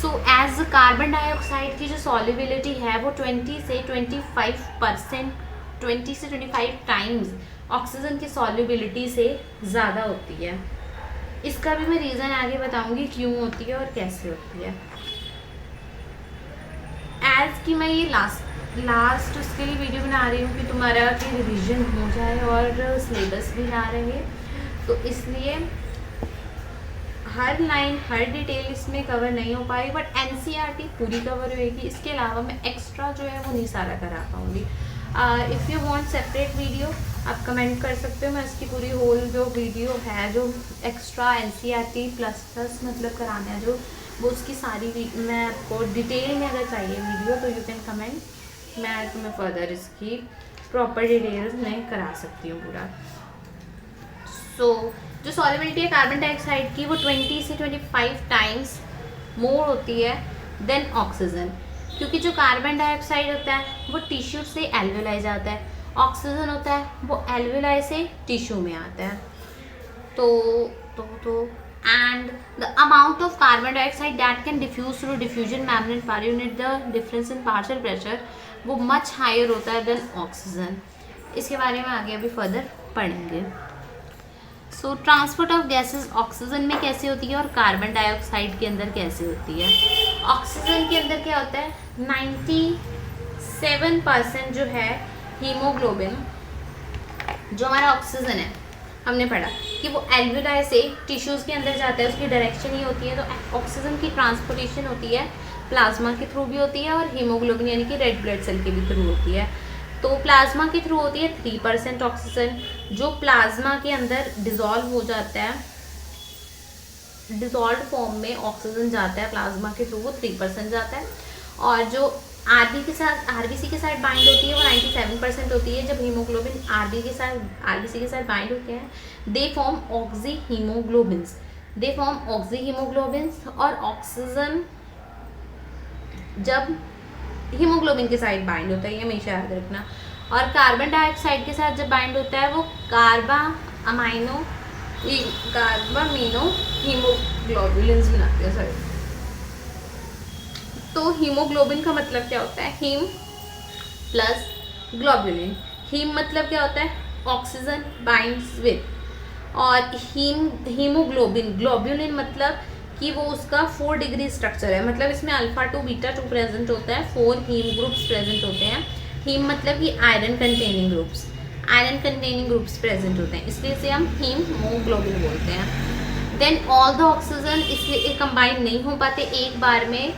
सो एज कार्बन डाइऑक्साइड की जो सॉल्युबिलिटी है वो 20 से 25%, 20 से 25 टाइम्स ऑक्सीजन की सॉल्युबिलिटी से ज़्यादा होती है। इसका भी मैं रीज़न आगे बताऊँगी क्यों होती है और कैसे होती है। एज कि मैं ये लास्ट उसके लिए वीडियो बना रही हूँ कि तुम्हारा कि रिवीजन हो जाए और सिलेबस भी ना रहे, तो इसलिए हर लाइन हर डिटेल इसमें कवर नहीं हो पाएगी, बट NCERT पूरी कवर होएगी। इसके अलावा मैं एक्स्ट्रा जो है वो नहीं सारा करा पाऊँगी। If you want separate video आप कमेंट कर सकते हो, मैं इसकी पूरी होल जो वीडियो है जो एक्स्ट्रा NCERT प्लस मतलब कराना है जो वो उसकी सारी मैं आपको डिटेल में अगर चाहिए वीडियो तो यू कैन कमेंट, मैं तुम्हें फर्दर इसकी प्रॉपर डिटेल्स में करा सकती हूँ पूरा। सो जो सॉल्युबिलिटी है कार्बन डाइऑक्साइड की वो 20 से 25 टाइम्स मोर होती है देन ऑक्सीजन, क्योंकि जो कार्बन डाइऑक्साइड होता है वो टिश्यू से एल्वेलाई जाता है, ऑक्सीजन होता है वो एल्वेलाई से टिश्यू में आता है। तो and the amount of carbon dioxide that can diffuse through diffusion membrane per unit the difference in partial pressure वो मच हायर होता है देन ऑक्सीजन। इसके बारे में आगे अभी फर्दर पढ़ेंगे। सो ट्रांसपोर्ट ऑफ गैसेस ऑक्सीजन में कैसे होती है और कार्बन डाइऑक्साइड के अंदर कैसे होती है। ऑक्सीजन के अंदर क्या होता है, 97% जो है हीमोग्लोबिन, जो हमारा ऑक्सीजन है हमने पढ़ा कि वो एल्वेलाई से टिश्यूज़ के अंदर जाता है, उसकी डायरेक्शन ही होती है। तो ऑक्सीजन की ट्रांसपोर्टेशन होती है प्लाज्मा के थ्रू भी होती है और हीमोग्लोबिन यानी कि रेड ब्लड सेल के भी थ्रू होती है। तो प्लाज्मा के थ्रू होती है 3% ऑक्सीजन, जो प्लाज्मा के अंदर डिज़ोल्व हो जाता है, डिज़ोल्व फॉर्म में ऑक्सीजन जाता है प्लाज्मा के थ्रू, वो 3% जाता है। और जो आरबीसी के साथ बाइंड होती है वो 97% होती है। जब हीमोग्लोबिन आरबीसी के साथ बाइंड होते हैं दे फॉर्म ऑक्सी हीमोग्लोबिन्स और ऑक्सीजन जब हीमोग्लोबिन के साथ बाइंड होता है, ये हमेशा याद रखना। और कार्बन डाइऑक्साइड के साथ जब बाइंड होता है वो कार्बामीनो हीमोग्लोबुलिन्स बनाते हैं। सॉरी, तो हीमोग्लोबिन का मतलब क्या होता है, हीम प्लस ग्लोबुलिन। हीम मतलब क्या होता है, ऑक्सीजन बाइंड्स विद, और हीमोग्लोबिन ग्लोबुलिन मतलब कि वो उसका 4 डिग्री स्ट्रक्चर है, मतलब इसमें अल्फा 2 बीटा 2 प्रेजेंट होता है, 4 हीम ग्रुप्स प्रेजेंट होते हैं। हीम मतलब कि आयरन कंटेनिंग ग्रुप्स प्रेजेंट होते हैं, इसलिए इसे हम हीमोग्लोबिन बोलते हैं। देन ऑल द ऑक्सीजन इसलिए कंबाइन नहीं हो पाते एक बार में,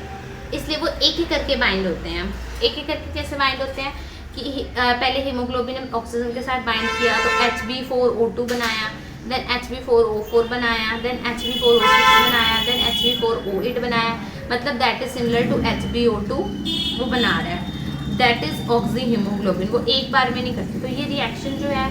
इसलिए वो एक ही करके बाइंड होते हैं। एक एक करके कैसे बाइंड होते हैं कि पहले हीमोग्लोबिन ऑक्सीजन के साथ बाइंड किया तो Hb4O2 बनाया, देन Hb4O4 बनाया, देन Hb4O6 बनाया, देन Hb4O8 बनाया, मतलब that is similar to HbO2 वो बना रहा है, दैट इज ऑक्सी हीमोग्लोबिन। वो एक बार में नहीं करते। तो ये रिएक्शन जो है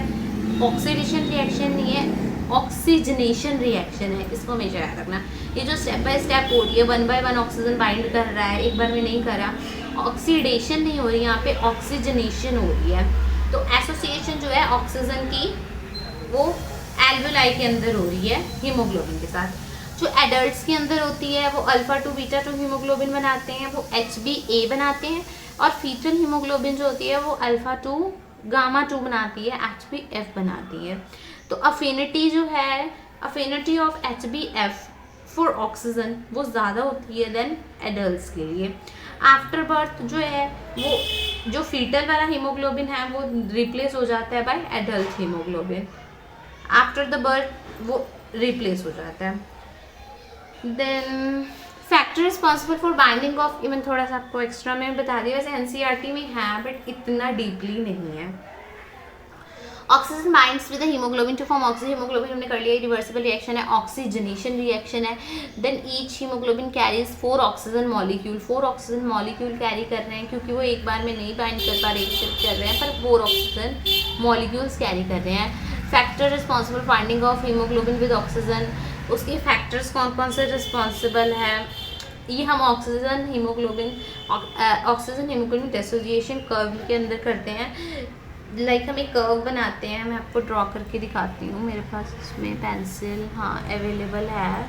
ऑक्सीडेशन रिएक्शन नहीं है, ऑक्सीजनेशन रिएक्शन है, इसको हमेशा याद रखना। ये जो स्टेप बाय स्टेप हो रही है 1 by 1 ऑक्सीजन बाइंड कर रहा है, एक बार में नहीं कर रहा, ऑक्सीडेशन नहीं हो रही, यहाँ पे ऑक्सीजनेशन हो रही है। तो एसोसिएशन जो है ऑक्सीजन की वो एल्वेलाई के अंदर हो रही है हीमोग्लोबिन के साथ। जो एडल्ट्स के अंदर होती है वो अल्फा 2 बीटा 2 हीमोग्लोबिन बनाते हैं, वो HbA बनाते हैं, और फीटल हीमोग्लोबिन जो होती है वो अल्फा 2 गामा 2 बनाती है, HbF बनाती है। तो अफिनिटी जो है, affinity of HbF for oxygen वो ज़्यादा होती है देन एडल्ट्स के लिए। आफ्टर बर्थ जो है वो जो फीटल वाला हीमोग्लोबिन है वो रिप्लेस हो जाता है by adult haemoglobin, after the birth वो रिप्लेस हो जाता है। Then factor responsible for binding of, even थोड़ा सा आपको एक्स्ट्रा में बता दिया, वैसे NCERT में है बट इतना डीपली नहीं है। Oxygen binds with the haemoglobin to form oxy haemoglobin, हमने कर लिया, रिवर्सिबल रिएक्शन है, ऑक्सीजनेशन रिएक्शन है। Then each haemoglobin carries 4 oxygen molecule, 4 oxygen molecule carry कर रहे हैं, क्योंकि वो एक बार में नहीं बाइंड कर पा रहे, एक शिफ्ट कर रहे हैं, पर 4 ऑक्सीजन मॉलिक्यूल्स कैरी कर रहे हैं। Factor responsible binding of haemoglobin with oxygen, उसके फैक्टर्स कौन कौन से रिस्पॉन्सिबल है, ये हम ऑक्सीजन हीमोग्लोबिन डिसोसिएशन कर्व के अंदर करते हैं। लाइक हम एक कर्व बनाते हैं, मैं आपको ड्रॉ करके दिखाती हूँ, मेरे पास इसमें पेंसिल अवेलेबल है,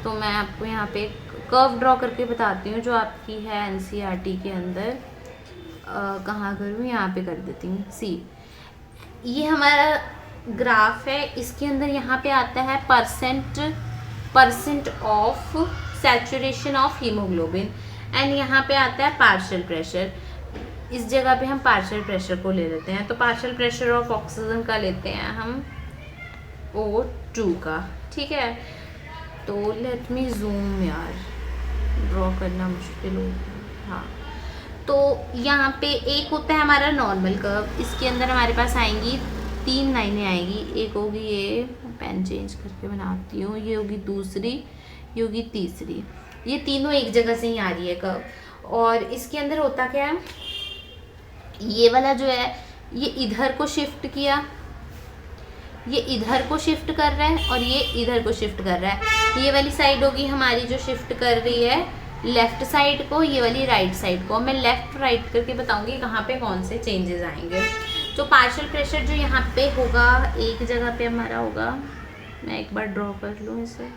तो मैं आपको यहाँ पे कर्व ड्रॉ करके बताती हूँ जो आपकी है NCERT के अंदर। कहाँ करूँ, यहाँ पे कर देती हूँ। सी, ये हमारा ग्राफ है, इसके अंदर यहाँ पे आता है percent of saturation of haemoglobin, and यहाँ पे आता है पार्शियल प्रेशर। इस जगह पे हम पार्शियल प्रेशर को ले लेते हैं, तो पार्शियल प्रेशर ऑफ ऑक्सीजन का लेते हैं हम O2 का, ठीक है। तो लेट मी जूम, यार ड्रॉ करना मुश्किल हो, हाँ। तो यहाँ पे एक होता है हमारा नॉर्मल कर्व, इसके अंदर हमारे पास आएंगी 3 लाइनें आएंगी। एक होगी ये, पेन चेंज करके बनाती हूँ, ये होगी दूसरी, ये होगी तीसरी, ये तीनों एक जगह से ही आ रही है कर्व। और इसके अंदर होता क्या है, ये वाला जो है ये इधर को शिफ्ट किया, ये इधर को शिफ्ट कर रहा है और ये इधर को शिफ्ट कर रहा है। ये वाली साइड होगी हमारी जो शिफ्ट कर रही है लेफ्ट साइड को, ये वाली राइट साइड को। मैं लेफ्ट राइट करके बताऊंगी कहाँ पे कौन से चेंजेस आएंगे। तो पार्शियल प्रेशर जो यहाँ पे होगा, एक जगह पे हमारा होगा, मैं एक बार ड्रॉ कर लूँ इसे,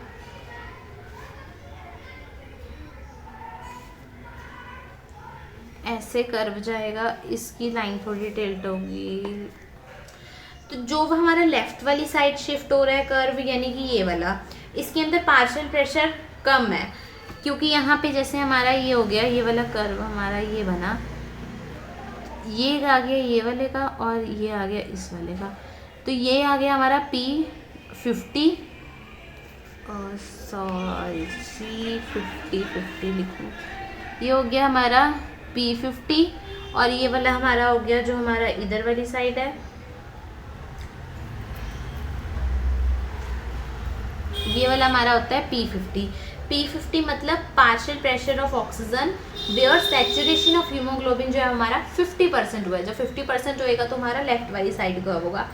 ऐसे कर्व जाएगा, इसकी लाइन थोड़ी टिल्ट होगी। तो जो हमारा लेफ्ट वाली साइड शिफ्ट हो रहा है कर्व, यानी कि ये वाला, इसके अंदर पार्शियल प्रेशर कम है, क्योंकि यहाँ पे जैसे हमारा ये हो गया, ये वाला कर्व हमारा ये बना, ये आ गया ये वाले का और ये आ गया इस वाले का। तो ये आ गया हमारा P50, सॉरी C50 लिखूँ, ये हो गया हमारा P50 और ये वाला हमारा हो गया जो हमारा इधर वाली साइड है, ये वाला हमारा होता है P50 मतलब partial pressure of oxygen where saturation of haemoglobin जो है हमारा 50% हुआ है। जब 50% होएगा तो हमारा लेफ्ट वाली साइड कर्व होगा।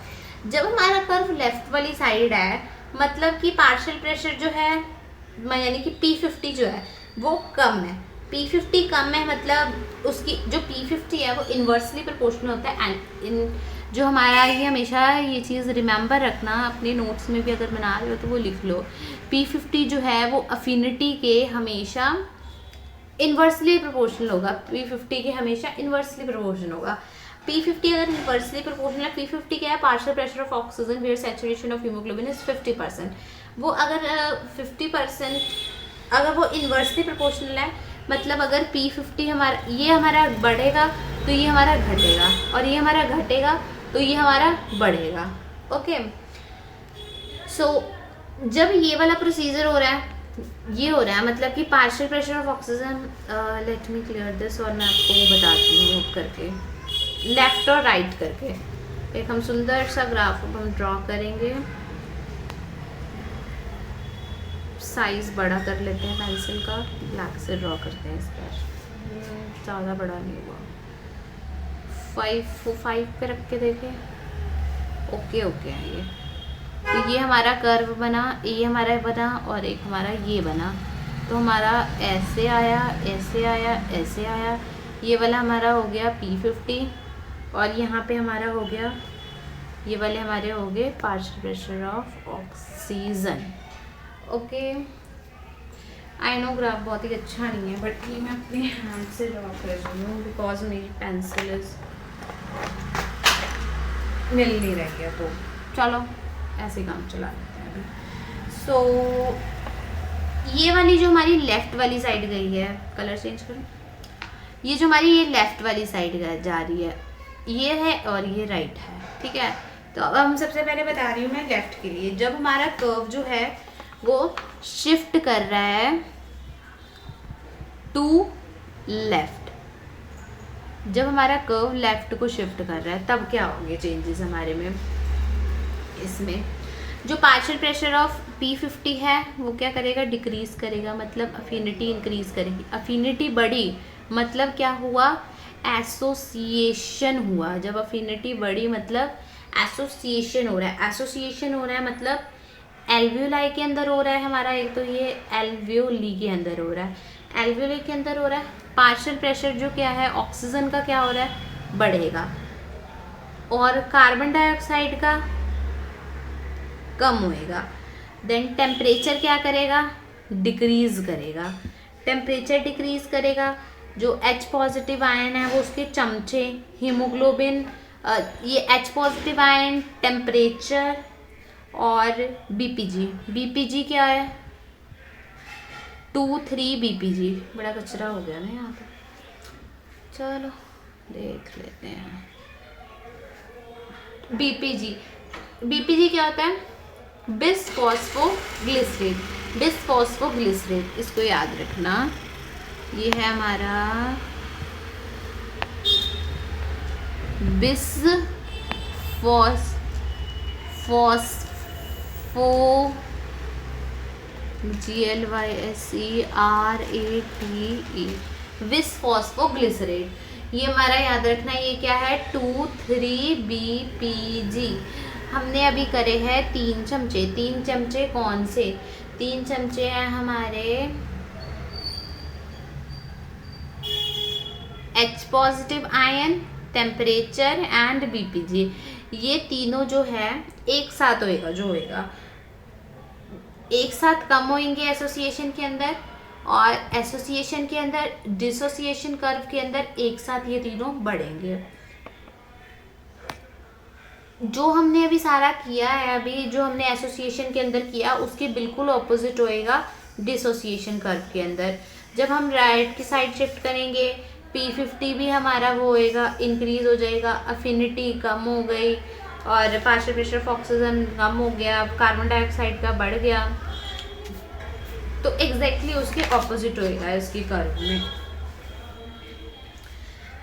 जब हमारा कर्व लेफ्ट वाली साइड है, मतलब कि पार्शियल प्रेशर जो है, यानी कि P50 जो है वो कम है। P50 कम है मतलब उसकी जो P50 है वो इन्वर्सली प्रोपोर्शनल होता है। एंड जो हमारा, ये हमेशा ये चीज़ रिमेंबर रखना, अपने नोट्स में भी अगर बना रहे हो तो वो लिख लो, P50 जो है वो अफिनिटी के हमेशा इन्वर्सली प्रोपोर्शनल होगा, P50 के हमेशा इन्वर्सली प्रोपोर्शनल होगा। P50 अगर इन्वर्सली प्रोपोर्शनल है, P50 क्या है, partial pressure of oxygen where saturation of haemoglobin is 50%। वो अगर 50% अगर वो इन्वर्सली प्रोपोर्शनल है, मतलब अगर P50 हमारा, ये हमारा बढ़ेगा तो ये हमारा घटेगा, और ये हमारा घटेगा तो ये हमारा बढ़ेगा। ओके, सो जब ये वाला प्रोसीजर हो रहा है, ये हो रहा है मतलब कि partial pressure of oxygen, let me clear this, और मैं आपको वो बताती हूँ मूव करके, लेफ्ट और राइट करके। एक हम सुंदर सा ग्राफ हम ड्रॉ करेंगे, साइज बड़ा कर लेते हैं पेंसिल का, ब्लैक से ड्रॉ करते हैं इस पर, ज़्यादा बड़ा नहीं हुआ, 5 पे रख के देखें। ओके है ये। तो ये हमारा कर्व बना, ये हमारा बना और एक हमारा ये बना। तो हमारा ऐसे आया, ऐसे आया, ऐसे आया, ये वाला हमारा हो गया P50 और यहाँ पे हमारा हो गया, ये वाले हमारे हो गए partial pressure of oxygen. Okay, I know graph बहुत ही अच्छा नहीं है, बट ये मैं अपने हैंड से ड्रॉ कर रही हूँ बिकॉज मेरी पेंसिल मिल नहीं रही है, तो चलो ऐसे काम चला लेते हैं अभी। सो ये वाली जो हमारी लेफ़्ट वाली साइड गई है, कलर चेंज करूँ, ये जो हमारी ये लेफ़्ट वाली साइड जा रही है, ये है और ये राइट है, ठीक है। तो अब हम सबसे पहले बता रही हूँ मैं लेफ़्ट के लिए, जब हमारा कर्व जो है वो शिफ्ट कर रहा है टू लेफ्ट, जब हमारा कर्व लेफ्ट को शिफ्ट कर रहा है तब क्या होंगे चेंजेस हमारे में। इसमें जो पार्शियल प्रेशर ऑफ P50 है वो क्या करेगा, डिक्रीज करेगा, मतलब अफिनिटी इंक्रीज करेगी। अफिनिटी बढ़ी मतलब क्या हुआ, एसोसिएशन हुआ। जब अफिनिटी बढ़ी मतलब एसोसिएशन हो रहा है। एसोसिएशन हो रहा है मतलब एल्वियोलाई के अंदर हो रहा है हमारा, एक तो ये एल्वियोली के अंदर हो रहा है, एल्वियोली के अंदर हो रहा है। पार्शियल प्रेशर जो क्या है ऑक्सीजन का क्या हो रहा है, बढ़ेगा, और कार्बन डाइऑक्साइड का कम होएगा। देन टेम्परेचर क्या करेगा, डिक्रीज करेगा। टेम्परेचर डिक्रीज करेगा, जो H पॉजिटिव आयन है वो उसके चमचे, हीमोग्लोबिन, ये H पॉजिटिव आयन, टेम्परेचर और BPG क्या है 2-3 BPG। बड़ा कचरा हो गया ना यहाँ पे, चलो देख लेते हैं। BPG क्या होता है, बिसफॉस्फोग्लिसरेट, इसको याद रखना। ये है हमारा बिसफॉस्फो GLYSERATE बिसफॉस्फोग्लिसरेट। ये हमारा याद रखना, ये क्या है 2,3-BPG। हमने अभी करे हैं 3 चमचे। 3 चमचे कौन से? 3 चमचे हैं हमारे H positive ion, temperature and BPG। ये तीनों जो है एक साथ होएगा, जो होएगा एक साथ कम होंगे एसोसिएशन के अंदर, और एसोसिएशन के अंदर डिसोसिएशन कर्व के अंदर एक साथ ये तीनों बढ़ेंगे। जो हमने अभी सारा किया है, अभी जो हमने एसोसिएशन के अंदर किया उसके बिल्कुल ऑपोजिट होएगा डिसोसिएशन कर्व के अंदर। जब हम राइट की साइड शिफ्ट करेंगे, P50 भी हमारा वो होएगा, इंक्रीज हो जाएगा, अफिनिटी कम हो गई और पार्शियल प्रेशर ऑफ ऑक्सीजन कम हो गया, कार्बन डाइऑक्साइड का बढ़ गया। तो एग्जैक्टली उसके ऑपोजिट होएगा इसकी कर्व में।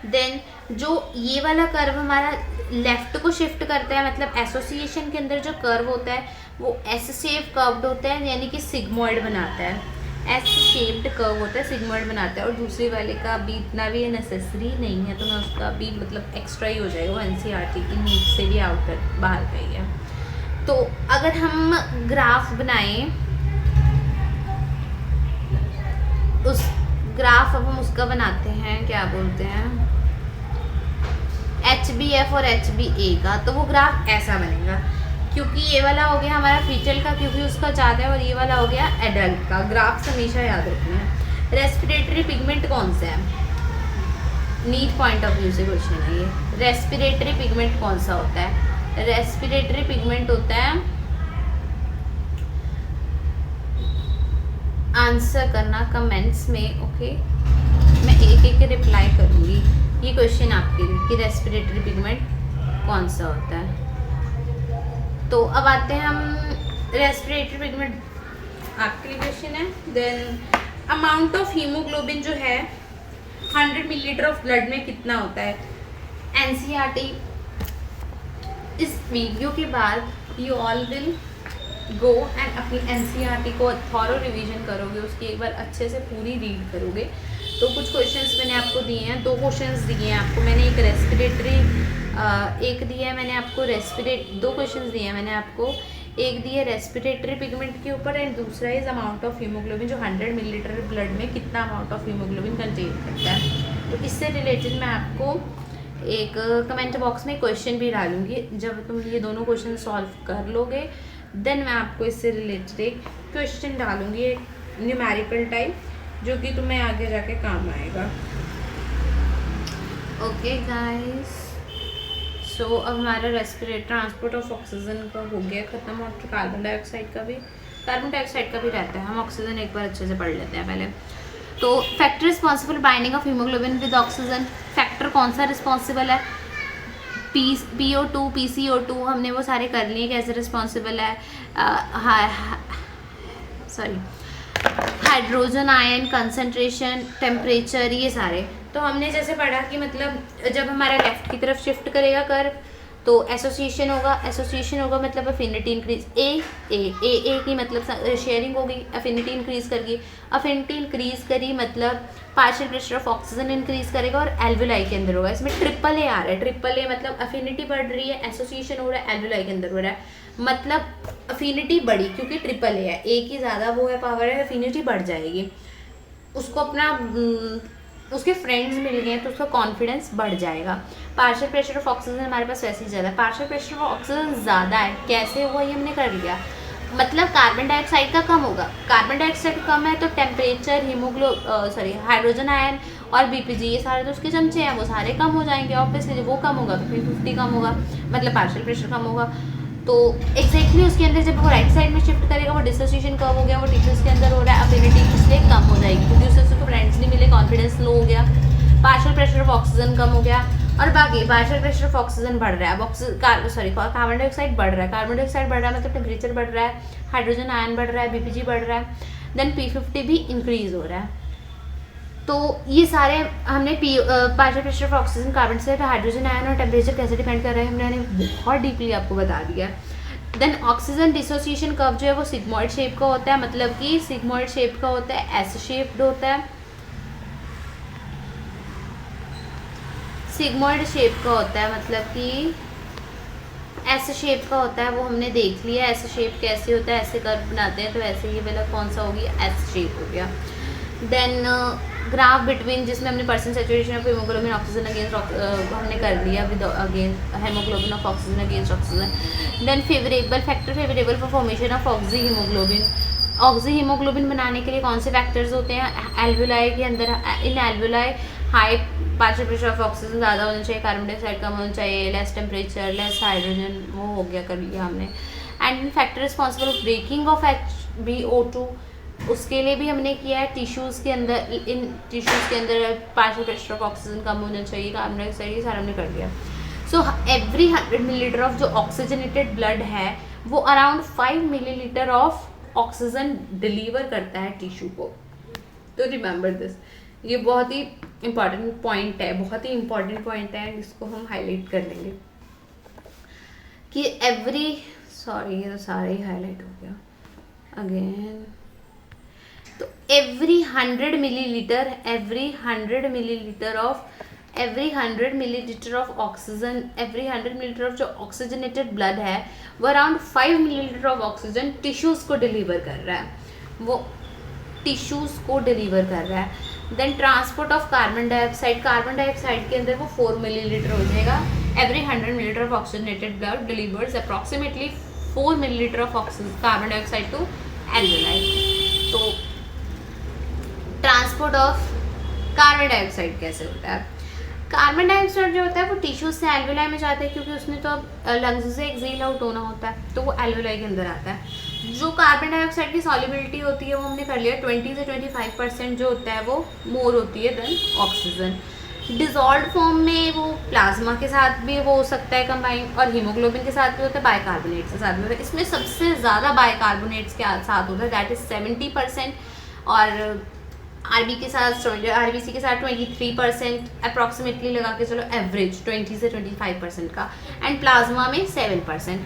देन जो ये वाला कर्व हमारा लेफ्ट को शिफ्ट करता है, मतलब एसोसिएशन के अंदर जो कर्व होता है वो एस शेप कर्व्ड होता है, यानी कि सिग्मॉइड बनाता है। एस शेप्ड कर्व होता है, सिग्मॉइड बनाता है। और दूसरे वाले का भी इतना भी नेसेसरी नहीं है, तो मैं उसका भी मतलब एक्स्ट्रा ही हो जाएगा, वो NCERT की नीड से भी आउटर बाहर गई है। तो अगर हम ग्राफ बनाएं, उस ग्राफ अब हम उसका बनाते हैं, क्या बोलते हैं, HbF और HbA का। तो वो ग्राफ ऐसा बनेगा, क्योंकि ये वाला हो गया हमारा फीटल का, क्योंकि उसका ज़्यादा है, और ये वाला हो गया एडल्ट का। ग्राफ्स हमेशा याद रखना है। रेस्पिरेटरी पिगमेंट कौन सा है? नीट पॉइंट ऑफ व्यू से क्वेश्चन है ये। रेस्पिरेटरी पिगमेंट कौन सा होता है? रेस्पिरेटरी पिगमेंट होता है, आंसर करना कमेंट्स में, ओके। मैं एक एक रिप्लाई करूँगी। ये क्वेश्चन आपके लिए कि रेस्पिरेटरी पिगमेंट कौन सा होता है। तो अब आते हैं हम रेस्पिरेटरी पिगमेंट, आपके लिए क्वेश्चन है। देन अमाउंट ऑफ हीमोग्लोबिन जो है 100 मिलीलीटर ऑफ ब्लड में कितना होता है? NCERT। इस वीडियो के बाद you all will go and अपनी NCERT को थॉरो रिवीजन करोगे, उसकी एक बार अच्छे से पूरी रीड करोगे। तो कुछ क्वेश्चंस मैंने आपको दिए हैं, 2 क्वेश्चंस दिए हैं आपको मैंने। एक रेस्पिरेटरी एक दिया है मैंने आपको, 2 क्वेश्चंस दिए हैं मैंने आपको। एक दिया रेस्पिरेटरी पिगमेंट के ऊपर, एंड दूसरा इज अमाउंट ऑफ हीमोग्लोबिन, जो 100 मिलीलीटर ब्लड में कितना अमाउंट ऑफ हीमोग्लोबिन कंटेन करता है। तो इससे रिलेटेड मैं आपको एक कमेंट बॉक्स में क्वेश्चन भी डालूंगी। जब तुम ये दोनों क्वेश्चन सॉल्व कर लोगे, देन मैं आपको इससे रिलेटेड एक क्वेश्चन डालूंगी, एक न्यूमेरिकल टाइप, जो कि तुम्हें आगे जाके काम आएगा। ओके गाइस, सो अब हमारा रेस्पिरेट ट्रांसपोर्ट ऑफ ऑक्सीजन का हो गया ख़त्म, और कार्बन डाइऑक्साइड का भी रहता है। हम ऑक्सीजन एक बार अच्छे से पढ़ लेते हैं पहले। तो factor responsible binding of haemoglobin with oxygen, factor कौन सा रिस्पॉन्सिबल है? PO2, PCO2 हमने वो सारे कर लिए, कैसे रिस्पॉन्सिबल है। हाइड्रोजन आयन, कंसंट्रेशन, टेम्परेचर, ये सारे। तो हमने जैसे पढ़ा कि मतलब जब हमारा लेफ्ट की तरफ शिफ्ट करेगा कर्व, तो एसोसिएशन होगा मतलब अफिनिटी इंक्रीज, ए की मतलब शेयरिंग होगी, अफिनिटी इंक्रीज करी मतलब partial pressure of oxygen increase करेगा, और एल्वुलाई के अंदर होगा। इसमें ट्रिपल ए आ रहा है, ट्रिपल ए मतलब अफिनिटी बढ़ रही है, एसोसिएशन हो रहा है, एल्वुलाई के अंदर हो रहा है, मतलब अफिनिटी बढ़ी, क्योंकि ट्रिपल ए है, ए की ज़्यादा वो है पावर है, अफिनिटी बढ़ जाएगी। उसको अपना उसके फ्रेंड्स मिल गए तो उसका कॉन्फिडेंस बढ़ जाएगा। पार्शियल प्रेशर ऑफ ऑक्सीजन हमारे पास वैसे ही ज़्यादा है, पार्शियल प्रेशर ऑफ ऑक्सीजन ज़्यादा है, कैसे हुआ ये हमने कर लिया, मतलब कार्बन डाइऑक्साइड का कम होगा। कार्बन डाइऑक्साइड कम है तो टेम्परेचर हाइड्रोजन आयन और BPG, ये सारे तो उसके चमचे हैं, वो सारे कम हो जाएंगे ऑब्वियसली। जब वो कम होगा तो P50 कम होगा, मतलब पार्शियल प्रेशर कम होगा। तो एग्जैक्टली उसके अंदर जब वो राइट साइड में शिफ्ट करेगा, वो डिसोसिएशन कम हो गया, वो टिश्यूज के अंदर हो रहा है, अफिनिटी इसलिए कम हो जाएगी, क्योंकि उससे उसको फ्रेंड्स नहीं मिले, कॉन्फिडेंस लो हो गया, पार्शियल प्रेशर ऑफ ऑक्सीजन कम हो गया, और बाकी पार्शियल प्रेशर ऑफ ऑक्सीजन बढ़ रहा है, कार्बन डाइऑक्साइड बढ़ रहा है, मतलब टेम्परेचर बढ़ रहा है, हाइड्रोजन आयन बढ़ रहा है, BPG बढ़ रहा है, देन P50 भी इंक्रीज हो रहा है। तो ये सारे हमने partial pressure of oxygen, carbon dioxide, hydrogen ion और टेम्परेचर कैसे डिपेंड कर रहे हैं हमने बहुत डीपली आपको बता दिया। देन ऑक्सीजन डिसोसिएशन कर्व जो है वो सिग्मॉइड शेप का होता है, मतलब कि सिग्मॉइड शेप का होता है, एस शेप्ड होता है, सिग्मॉइड शेप का होता है, मतलब कि एस शेप का होता है, वो हमने देख लिया। एस शेप कैसे होता है, ऐसे कर्व बनाते हैं, तो ऐसे ये वाला कौन सा होगी, एस शेप हो गया। देन ग्राफ बिटवीन, जिसमें हमने percent saturation of haemoglobin oxygen against हमने कर लिया with against haemoglobin of oxygen against oxygen. Then favourable factor, favourable for formation of oxy haemoglobin. Oxy haemoglobin बनाने के लिए कौन से फैक्टर्स होते हैं, एल्वुलाई के अंदर, in alveoli high partial pressure of oxygen ज़्यादा होना चाहिए, कार्बन डाइऑक्साइड कम होना चाहिए, लेस टेम्परेचर, लेस हाइड्रोजन, वो हो गया, कर लिया हमने। And factor responsible breaking of HbO2, उसके लिए भी हमने किया है। टिश्यूज़ के अंदर, इन टिश्यूज़ के अंदर पार्शियल प्रेशर ऑफ ऑक्सीजन कम होना चाहिए, कार्बन डाइऑक्साइड, ये सारा हमने कर लिया। सो एवरी 100 मिलीलीटर ऑफ जो ऑक्सीजनेटेड ब्लड है वो around 5 millilitre of oxygen deliver करता है टिश्यू को। तो रिमेंबर दिस, ये बहुत ही इम्पॉर्टेंट पॉइंट है, बहुत ही इम्पॉर्टेंट पॉइंट है, इसको हम हाईलाइट कर लेंगे कि एवरी, सॉरी ये तो सारा ही हाईलाइट हो गया अगेन। तो every 100 millilitre, every 100 millilitre of oxygen, every 100 millilitre of जो ऑक्सीजनेटेड ब्लड है वो around 5 millilitre of oxygen tissues को डिलीवर कर रहा है, वो टिश्यूज़ को डिलीवर कर रहा है। Then transport of carbon dioxide, carbon dioxide के अंदर वो 4 मिलीलीटर हो जाएगा। Every 100 millilitre of oxygenated blood delivers approximately 4 millilitre of carbon dioxide to alveoli. तो ट्रांसपोर्ट ऑफ कार्बन डाइऑक्साइड कैसे होता है, कार्बन डाइऑक्साइड जो होता है वो टिश्यूज से एल्वुलाई में जाता है, क्योंकि उसने तो अब लंग्स से एक्सेल आउट होना होता है, तो वो एल्वुलाई के अंदर आता है। जो कार्बन डाइऑक्साइड की सॉल्युबिलिटी होती है वो हमने कर लिया 20 से 25% जो होता है वो मोर होती है देन ऑक्सीजन। डिजॉल्व फॉर्म में वो प्लाज्मा के साथ भी वो हो सकता है कंबाइन, और हीमोग्लोबिन के साथ भी होता है, बाइकार्बोनेट्स के साथ भी होता है। इसमें सबसे ज़्यादा बाइकार्बोनेट्स के साथ होता है, दैट इज़ 70%, और आरबीसी के साथ 23% अप्रॉक्सीमेटली लगा के चलो, एवरेज 20 से 25% का, एंड प्लाज्मा में 7%।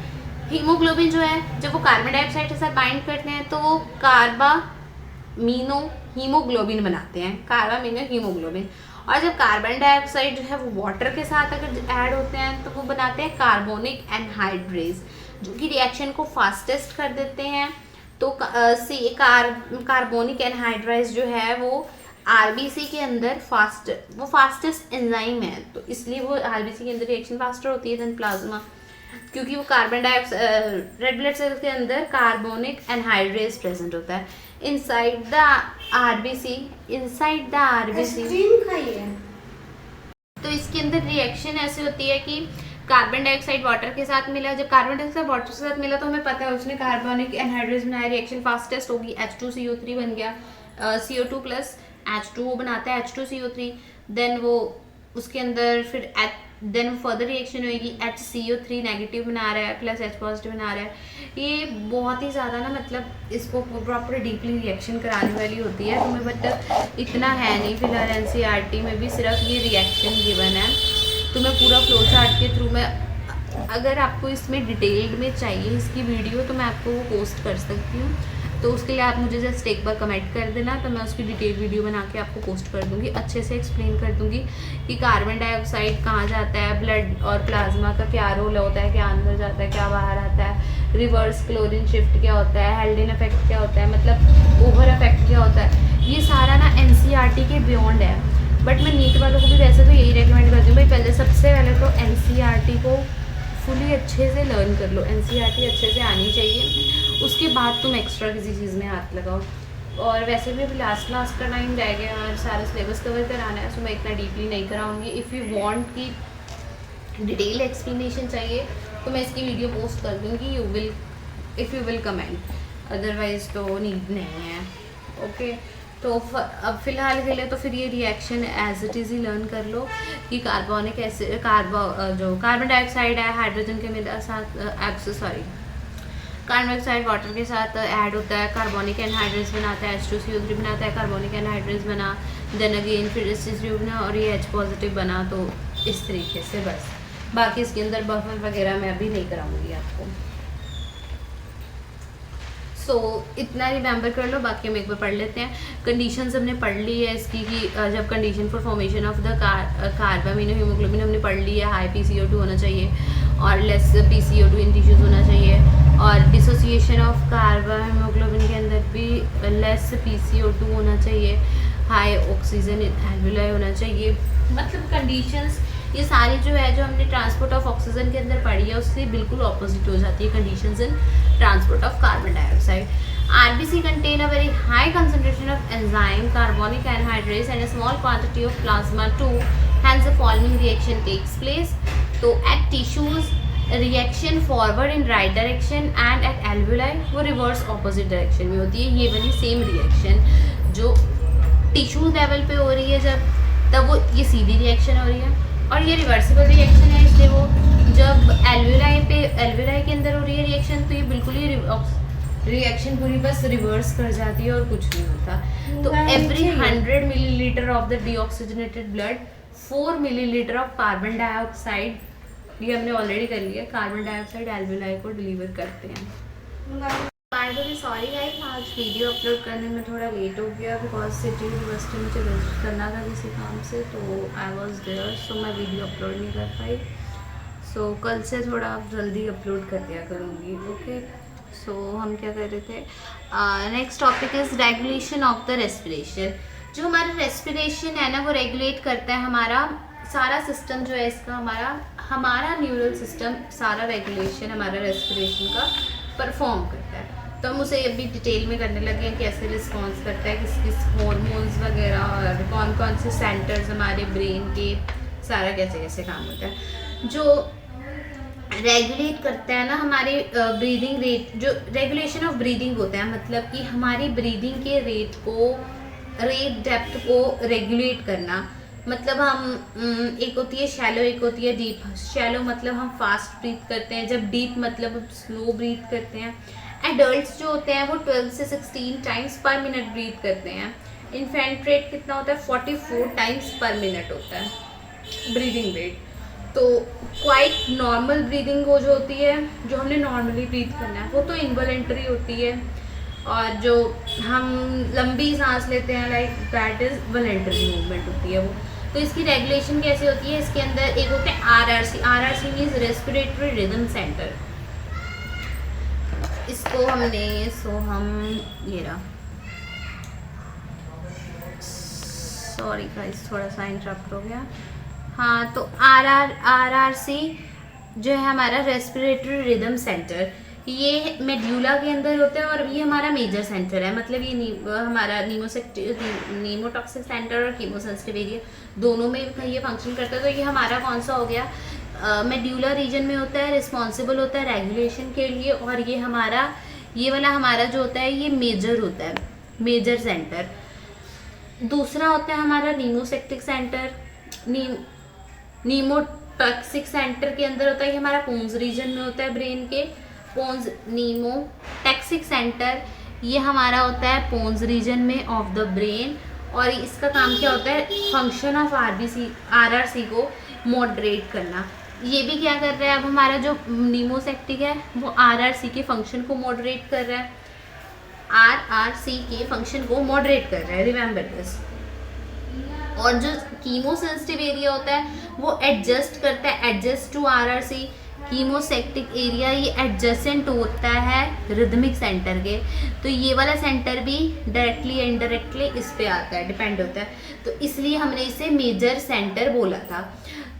हीमोग्लोबिन जो है जब वो कार्बन डाइऑक्साइड के साथ बाइंड करते हैं तो वो कार्बामीनो हीमोग्लोबिन बनाते हैं, कार्बामीनो हीमोग्लोबिन। और जब कार्बन डाइऑक्साइड जो है वो वाटर के साथ अगर ऐड होते हैं तो वो बनाते हैं कार्बोनिक एनहाइड्रेज, जो कि रिएक्शन को फास्टेस्ट कर देते हैं। तो कार्बोनिक एनहाइड्राइज जो है वो आरबीसी के अंदर फास्टेस्ट एंजाइम है, तो इसलिए वो आरबीसी के अंदर रिएक्शन फास्टर होती है देन प्लाज्मा, क्योंकि वो carbon dioxide red blood cells के अंदर कार्बोनिक एनहाइड्रेज प्रेजेंट होता है इनसाइड द आरबीसी। तो इसके अंदर रिएक्शन ऐसी होती है कि कार्बन डाइऑक्साइड वाटर के साथ मिला, जब कार्बन डाइऑक्साइड वाटर के साथ मिला तो हमें पता है उसने कार्बोनिक एनहाइड्रेज बनाया, रिएक्शन फास्टेस्ट होगी, H2CO3 बन गया, CO2 प्लस H2O बनाता है H2CO3, देन वो उसके अंदर फिर देन फर्दर रिएक्शन होगी, HCO3 नेगेटिव बना रहा है प्लस H पॉजिटिव बना रहा है। ये बहुत ही ज़्यादा ना, मतलब इसको प्रॉपर डीपली रिएक्शन कराने वाली होती है तुम्हें, बट इतना है नहीं फिलहाल। NCERT में भी सिर्फ ये रिएक्शन गिवन है, तुम्हें पूरा फ्लो चार्ट के थ्रू में, अगर आपको इसमें डिटेल्ड में चाहिए इसकी वीडियो तो मैं आपको वो पोस्ट कर सकती हूँ, तो उसके लिए आप मुझे जस्ट एक बार कमेंट कर देना, तो मैं उसकी डिटेल वीडियो बना के आपको पोस्ट कर दूँगी, अच्छे से एक्सप्लेन कर दूँगी कि कार्बन डाइऑक्साइड कहाँ जाता है, ब्लड और प्लाज्मा का क्या रोल होता है, क्या अंदर जाता है, क्या बाहर आता है, रिवर्स क्लोरीन शिफ्ट क्या होता है, हेल्डेन इफेक्ट क्या होता है, मतलब ओवर इफेक्ट क्या होता है। ये सारा ना NCERT के बियॉन्ड है, बट मैं नीट वालों को भी वैसे तो यही रेकमेंड करती हूँ भाई, पहले सबसे पहले तो NCERT को फुली अच्छे से लर्न कर लो, NCERT अच्छे से आनी चाहिए, उसके बाद तुम एक्स्ट्रा किसी चीज़ में हाथ लगाओ। और वैसे भी अभी लास्ट का टाइम रह गया और सारा सिलेबस कवर कराना है, सो मैं इतना डीपली नहीं कराऊंगी। इफ़ यू वांट की डिटेल एक्सप्लेनेशन चाहिए तो मैं इसकी वीडियो पोस्ट कर दूँगी, if you will comment, otherwise तो नीड नहीं है। ओके, तो अब फिलहाल के लिए तो फिर ये रिएक्शन एज इट इज़ ही लर्न कर लो कि कार्बोनिक एसिड जो कार्बन डाइऑक्साइड है हाइड्रोजन के साथ कार्बन डाइऑक्साइड वाटर के साथ ऐड होता है, कार्बोनिक एनहाइड्रेट्स बनाता है, H2CO3 बनाता है, कार्बोनिक एनहाइड्रेट्स बना, देन अगेन फिर H3 बना और ये H पॉजिटिव बना। तो इस तरीके से बस, बाकी इसके अंदर बफर वगैरह मैं अभी नहीं कराऊंगी आपको। सो इतना रिमेंबर कर लो, बाकी हम एक बार पढ़ लेते हैं। कंडीशंस हमने पढ़ ली है इसकी कि जब condition for formation of the carbamino haemoglobin हमने पढ़ ली है, हाई PCO2 होना चाहिए और लेस PCO2 इन टिश्यूज होना चाहिए, और डिसोसिएशन ऑफ कार्बा हीमोग्लोबिन के अंदर भी लेस PCO2 होना चाहिए, हाई ऑक्सीजन एल्वुलाई होना चाहिए। मतलब कंडीशंस ये सारी जो है, जो हमने ट्रांसपोर्ट ऑफ ऑक्सीजन के अंदर पढ़ी है, उससे बिल्कुल ऑपोजिट हो जाती है conditions in transport of carbon dioxide. RBC contain a very high concentration of enzyme, carbonic anhydrase and a small quantity of plasma too. Hence the following reaction takes place. तो at tissues reaction forward in right direction and at alveoli वो reverse opposite direction में होती है। ये वाली सेम रिएक्शन जो टिश्यू लेवल पे हो रही है जब, तब वो ये सीधी रिएक्शन हो रही है, और ये रिवर्सिबल रिएक्शन है, इसलिए वो जब एल्वेलाई के अंदर हो रही है रिएक्शन, तो ये बिल्कुल ही रिएक्शन पूरी बस रिवर्स कर जाती है और कुछ नहीं होता। तो every 100 millilitre of the deoxygenated blood 4 millilitre of carbon dioxide, ये हमने ऑलरेडी कर लिया, कार्बन डाइऑक्साइड एल्वेलाई को डिलीवर करते हैं। By the way sorry guys, आज वीडियो अपलोड करने में थोड़ा लेट हो गया बिकॉज सिटी यूनिवर्सिटी मुझे विजिट करना था किसी काम से, तो आई वाज देयर, सो मैं वीडियो अपलोड नहीं कर पाई। सो कल से थोड़ा जल्दी अपलोड कर दिया करूँगी। ओके, सो हम क्या कर रहे थे, next topic is regulation of the respiration. जो हमारा रेस्पिरेशन है ना, वो रेगुलेट करता है हमारा सारा सिस्टम जो है इसका, हमारा न्यूरल सिस्टम सारा रेगुलेशन हमारा रेस्पिरेशन का परफॉर्म करता है। तो हम उसे अभी डिटेल में करने लगे हैं, कैसे रिस्पॉन्स करता है, किस किस हॉर्मोन्स वगैरह और कौन कौन से सेंटर्स हमारे ब्रेन के, सारा कैसे कैसे काम होता है। जो रेगुलेट करता है ना हमारे ब्रीदिंग रेट, जो रेगुलेशन ऑफ ब्रीदिंग होता है, मतलब कि हमारी ब्रीदिंग के रेट डेप्थ को रेगुलेट करना। मतलब हम एक होती है शैलो, एक होती है डीप। शैलो मतलब हम फास्ट ब्रीथ करते हैं, जब डीप मतलब स्लो ब्रीथ करते हैं। एडल्ट्स जो होते हैं वो 12 से 16 टाइम्स पर मिनट ब्रीथ करते हैं। इन्फेंट रेट कितना होता है, 44 टाइम्स पर मिनट होता है ब्रीदिंग रेट। तो क्वाइट नॉर्मल ब्रीदिंग वो जो होती है, जो हमने नॉर्मली ब्रीथ करना है, वो तो इनवॉलेंट्री होती है, और जो हम लंबी सांस लेते हैं like that is voluntary movement होती है वो। तो इसकी रेगुलेशन कैसे होती है, इसके अंदर एक होता है RRC means respiratory rhythm centre. इसको हमने हम ये रहा, सॉरी गाइस थोड़ा सा इंटरप्ट हो गया। हाँ, तो RRC जो है हमारा रेस्पिरेटरी रिदम सेंटर, ये मेड्यूला के अंदर होता है और ये हमारा मेजर सेंटर है। मतलब ये हमारा नीमोटॉक्सिक सेंटर और कीमोसेंसिटिव एरिया दोनों में ये फंक्शन करता है। तो ये हमारा कौन सा हो गया, मेड्यूला रीजन में होता है, रिस्पॉन्सिबल होता है रेगुलेशन के लिए। और ये वाला हमारा जो होता है ये मेजर होता है, मेजर सेंटर। दूसरा होता है हमारा नीमोसेक्टिक सेंटर। नीमोटॉक्सिक सेंटर के अंदर होता है, ये हमारा पोन्स रीजन में होता है ब्रेन के। पोन्स नीमोटॉक्सिक सेंटर ये हमारा होता है पोन्स रीजन में ऑफ द ब्रेन। और इसका काम क्या होता है, फंक्शन ऑफ RRC को मॉडरेट करना। ये भी क्या कर रहा है, अब हमारा जो नीमोसेक्टिक है वो RRC के फंक्शन को मॉडरेट कर रहा है, RRC के फंक्शन को मॉडरेट कर रहा है, रिमेंबर दिस। और जो कीमोसेंसिटिव एरिया होता है वो एडजस्ट करता है, एडजस्ट टू RRC। कीमोसेक्टिक एरिया ये एडजेसेंट होता है रिदमिक सेंटर के। तो ये वाला सेंटर भी डायरेक्टली इनडायरेक्टली इस पे आता है, डिपेंड होता है। तो इसलिए हमने इसे मेजर सेंटर बोला था।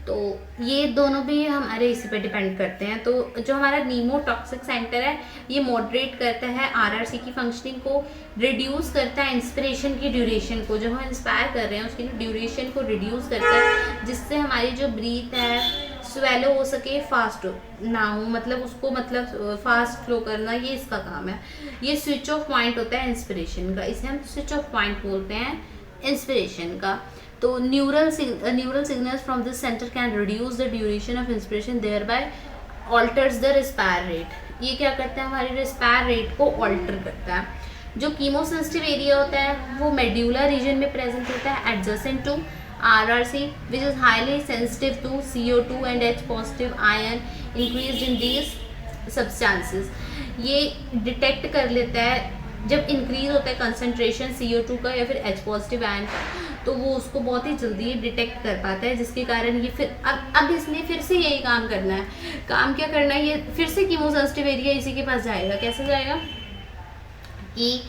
तो ये दोनों भी हमारे इसी पे डिपेंड करते हैं। तो जो हमारा नीमोटॉक्सिक सेंटर है ये मॉडरेट करता है RRC की फंक्शनिंग को, रिड्यूस करता है इंस्पिरेशन की ड्यूरेशन को, जो हम इंस्पायर कर रहे हैं उसकी ड्यूरेशन को रिड्यूस करता है, जिससे हमारी जो ब्रीथ है स्वेलो हो सके, फास्ट ना हो, मतलब उसको फास्ट फ्लो करना, ये इसका काम है। ये स्विच ऑफ पॉइंट होता है इंस्पिरेशन का, इसे हम स्विच ऑफ पॉइंट बोलते हैं इंस्पिरेशन का। तो neural signals from this centre can reduce the duration of inspiration, thereby alters the respire rate. ये क्या करता है, हमारी रेस्पायर रेट को ऑल्टर करता है। जो कीमोसेंसिटिव एरिया होता है वो मेड्यूलर रीजन में प्रेजेंट होता है adjacent to RRC which is highly sensitive to CO2 and H positive ion increased in these substances। ये डिटेक्ट कर लेता है जब इंक्रीज होता है कंसंट्रेशन CO2 का या फिर H पॉजिटिव आयन का, तो वो उसको बहुत ही जल्दी डिटेक्ट कर पाता है, जिसके कारण ये फिर अब इसने फिर से यही काम करना है। काम क्या करना है, ये फिर से कीमोसेंसिटिव एरिया इसी के पास जाएगा। कैसे जाएगा कि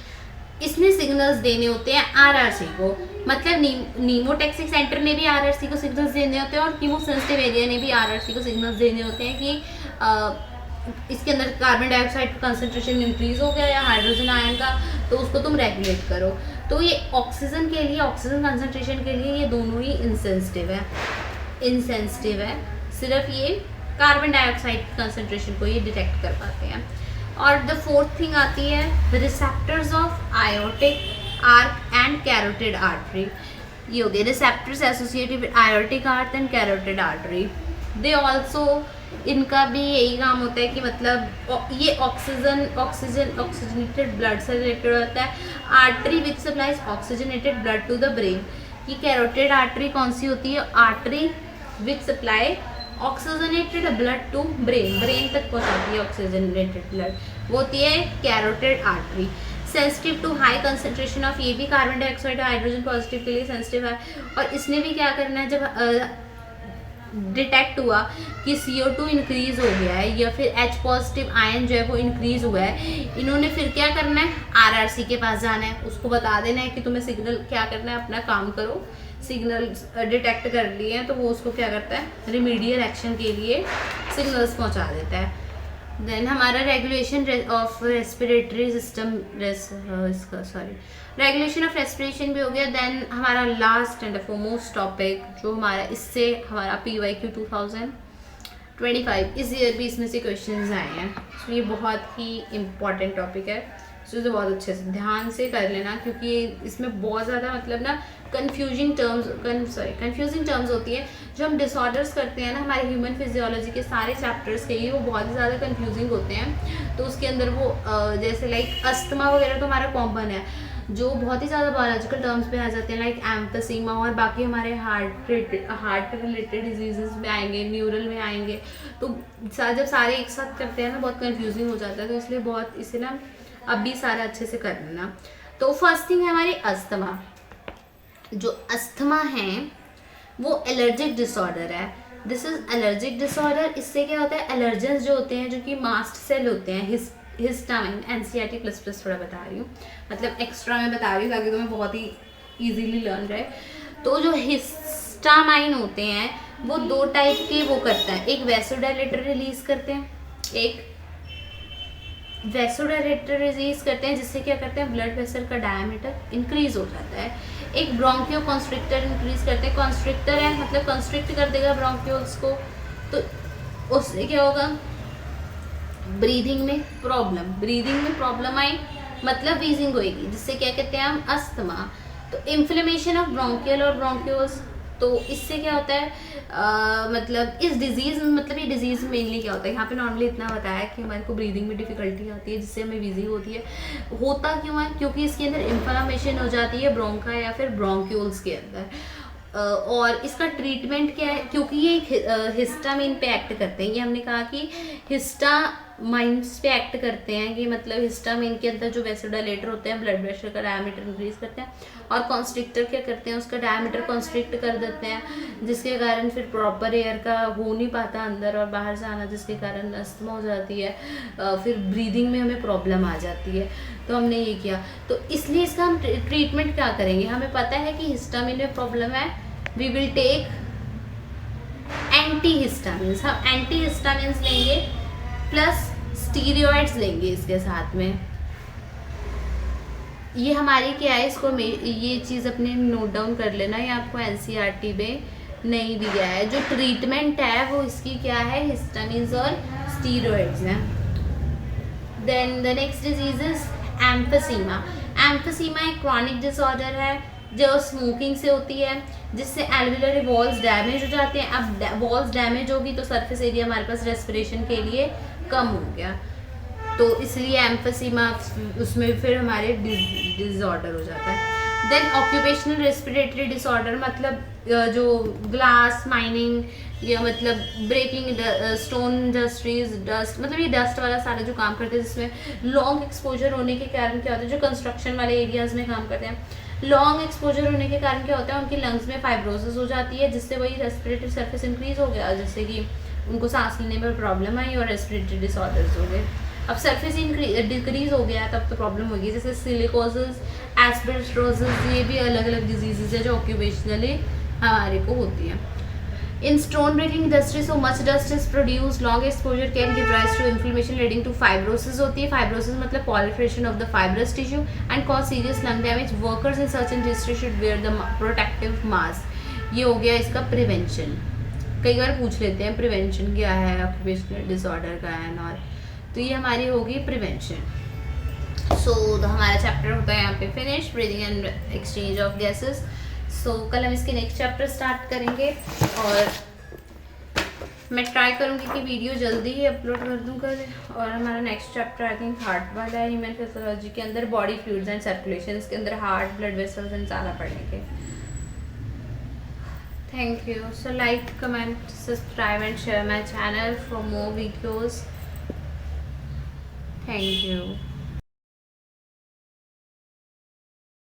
इसने सिग्नल्स देने होते हैं RRC को, मतलब नीमोटैक्सिक सेंटर ने भी RRC को सिग्नल्स देने होते हैं और कीमोसेंसिटिव एरिया ने भी RRC को सिग्नल्स देने होते हैं कि इसके अंदर कार्बन डाइऑक्साइड का कंसंट्रेशन इंक्रीज हो गया या हाइड्रोजन आयन का, तो उसको तुम रेगुलेट करो। तो ये ऑक्सीजन के लिए, ऑक्सीजन कंसंट्रेशन के लिए ये दोनों ही इनसेंसिटिव है। सिर्फ ये कार्बन डाइऑक्साइड कंसंट्रेशन को ये डिटेक्ट कर पाते हैं। और द फोर्थ थिंग आती है the receptors of aortic arc and carotid artery. ये हो गए receptors associated with aortic arc and carotid artery. They also, इनका भी यही काम होता है कि मतलब ये ऑक्सीजनेटेड ब्लड से रिलेटेड होता है। Artery which supplies oxygenated blood to the brain. कि कैरोटिड आर्टरी कौन सी होती है, artery which supply oxygenated blood to brain, brain तक पहुंचाती है ऑक्सीजनेटेड ब्लड, वो होती है carotid artery. Sensitive to high concentration of, ये भी कार्बन डाइऑक्साइड हाइड्रोजन पॉजिटिव के लिए सेंसिटिव है। और इसने भी क्या करना है, जब डिटेक्ट हुआ कि CO2 इंक्रीज हो गया है या फिर H पॉजिटिव आयन जो है वो इंक्रीज हुआ है, इन्होंने फिर क्या करना है, RRC के पास जाना है, उसको बता देना है कि तुम्हें सिग्नल क्या करना है, अपना काम करो। सिग्नल डिटेक्ट कर लिए हैं तो वो उसको क्या करता है, रिमीडियल एक्शन के लिए सिग्नल्स पहुंचा देता है। देन हमारा regulation of respiratory system, regulation of respiration भी हो गया। देन हमारा लास्ट एंड फोरमोस्ट टॉपिक जो हमारा, इससे हमारा PYQ 2025 इस ईयर भी इसमें से क्वेश्चंस आए हैं। तो ये बहुत ही इम्पॉर्टेंट टॉपिक है, तो इसे बहुत अच्छे से ध्यान से कर लेना, क्योंकि इसमें बहुत ज़्यादा मतलब ना कंफ्यूजिंग टर्म्स होती है। जो हम डिसऑर्डर्स करते हैं ना, हमारे ह्यूमन फिजियोलॉजी के सारे चैप्टर्स के ही वो बहुत ही ज़्यादा कंफ्यूजिंग होते हैं। तो उसके अंदर वो जैसे लाइक अस्थमा वगैरह तो हमारा कॉमन है, जो बहुत ही ज़्यादा बायोलॉजिकल टर्म्स पे आ जाते हैं, लाइक एम्फीसीमा, और बाकी हमारे हार्ट रिलेटेड डिजीजेस में आएंगे, न्यूरल में आएंगे। तो जब सारे एक साथ करते हैं ना, बहुत कंफ्यूजिंग हो जाता है, तो इसलिए बहुत इसे ना अभी सारा अच्छे से कर लेना। तो फर्स्ट थिंग है हमारी अस्थमा। जो अस्थमा है वो एलर्जिक डिसऑर्डर है। This is allergic disorder. इससे क्या होता है, एलर्जेंस जो होते हैं, जो कि मास्ट सेल होते हैं, हिस्टामाइन, NCERT++ थोड़ा बता रही हूँ, मतलब एक्स्ट्रा मैं बता रही हूँ ताकि तुम्हें बहुत ही इजीली लर्न रहे। तो जो हिस्टामाइन होते हैं वो दो टाइप के वो करता है, एक वैसोडाइलेटर रिलीज करते हैं, एक वैसोडाइलेटर रिलीज करते हैं, जिससे क्या करते हैं, ब्लड वेसल का डायमीटर इंक्रीज हो जाता है। एक ब्रोंकियो कॉन्स्ट्रिक्टर इंक्रीज करते हैं। कॉन्स्ट्रिक्टर है मतलब कंस्ट्रिक्ट कर देगा ब्रोंक्यूल्स को, तो उससे क्या होगा, ब्रीदिंग में प्रॉब्लम आई, मतलब वीजिंग होएगी, जिससे क्या कहते हैं हम, अस्थमा। तो इन्फ्लेमेशन ऑफ ब्रोंकियल और ब्रोंक्यूल्स, तो इससे क्या होता है, मतलब इस डिजीज़, मतलब ये डिजीज़ मेनली क्या होता है, यहाँ पे नॉर्मली इतना बताया है कि हमारे को ब्रीदिंग में डिफिकल्टी आती है, जिससे हमें वीजिंग होती है। होता क्यों है, क्योंकि इसके अंदर इन्फ्लेमेशन हो जाती है ब्रोंका या फिर ब्रोंक्यूल्स के अंदर। और इसका ट्रीटमेंट क्या है, क्योंकि ये हिस्टामाइन पे एक्ट करते हैं, ये हमने कहा कि हिस्टामाइन्स पे एक्ट करते हैं, कि मतलब हिस्टामाइन के अंदर जो वैसोडाइलेटर होते हैं ब्लड प्रेशर का डायमीटर इंक्रीज करते हैं, और कॉन्स्ट्रिक्टर क्या करते हैं, उसका डायमीटर कॉन्स्ट्रिक्ट कर देते हैं, जिसके कारण फिर प्रॉपर एयर का हो नहीं पाता अंदर और बाहर से आना, जिसके कारण अस्थमा हो जाती है, फिर ब्रीदिंग में हमें प्रॉब्लम आ जाती है। तो हमने ये किया, तो इसलिए इसका हम ट्रीटमेंट क्या करेंगे, हमें पता है कि हिस्टामाइन में प्रॉब्लम है, वी विल टेक एंटीहिस्टामिन्स। हम एंटीहिस्टामिन्स लेंगे प्लस स्टीरॉइड्स लेंगे इसके साथ में। ये हमारी क्या है, इसको ये चीज़ अपने नोट डाउन कर लेना, ये आपको NCERT में नहीं दिया है। जो ट्रीटमेंट है वो इसकी क्या है, हिस्टामिन्स और स्टीरॉइड्स हैं। Then the next disease is emphysema. Emphysema एक क्रॉनिक डिसऑर्डर है जो स्मोकिंग से होती है, जिससे एल्वियोलर वॉल्स डैमेज हो जाते हैं। अब वॉल्स डैमेज होगी तो सरफेस एरिया हमारे पास रेस्पिरेशन के लिए कम हो गया। तो इसलिए एम्फोसीमा उसमें फिर हमारे डिसऑर्डर हो जाता है। देन ऑक्यूपेशनल रेस्पिरेटरी डिसऑर्डर मतलब जो ग्लास माइनिंग या मतलब ब्रेकिंग स्टोन इंडस्ट्रीज डस्ट, मतलब ये डस्ट वाला सारा जो काम करते हैं जिसमें लॉन्ग एक्सपोजर होने के कारण क्या होता है, जो कंस्ट्रक्शन वाले एरियाज में काम करते हैं लॉन्ग एक्सपोजर होने के कारण क्या होता है उनकी लंग्स में फाइब्रोसिस हो जाती है, जिससे वही रेस्पिरेटरी सरफेस इंक्रीज हो गया, जिससे कि उनको सांस लेने में प्रॉब्लम आई और रेस्पिरेटरी डिसऑर्डर्स हो गए। अब सरफेस डिक्रीज हो गया तब तो प्रॉब्लम होगी, जैसे सिलिकोसिस, एस्बेस्टोसिस, ये भी अलग अलग डिजीजेज है जो ऑक्यूपेशनली हमारे को होती है। In stone breaking industry, so much dust is produced. Long exposure can give rise to inflammation leading to fibrosis होती है। Fibrosis मतलब proliferation of the fibrous tissue and cause serious lung damage. Workers in such industry should wear the protective mask. ये हो गया इसका प्रिवेंशन। कई बार पूछ लेते हैं प्रिवेंशन क्या है, ऑक्यूपेशनल डिसऑर्डर का है और तो ये हमारी होगी प्रिवेंशन। सो हमारा चैप्टर होता है यहाँ पे finish, breathing and exchange of gases. So कल हम इसके नेक्स्ट चैप्टर स्टार्ट करेंगे और मैं ट्राई करूँगी कि वीडियो जल्दी ही अपलोड कर दूँ कल। और हमारा next chapter I think heart वाला है, ह्यूमन फिजियोलॉजी के अंदर बॉडी फ्लूइड्स एंड सर्कुलेशन, इसके अंदर हार्ट, ब्लड वेसल्स एंड सारा पढ़ेंगे। Thank you. So like, comment, subscribe and share my channel for more videos. Thank you.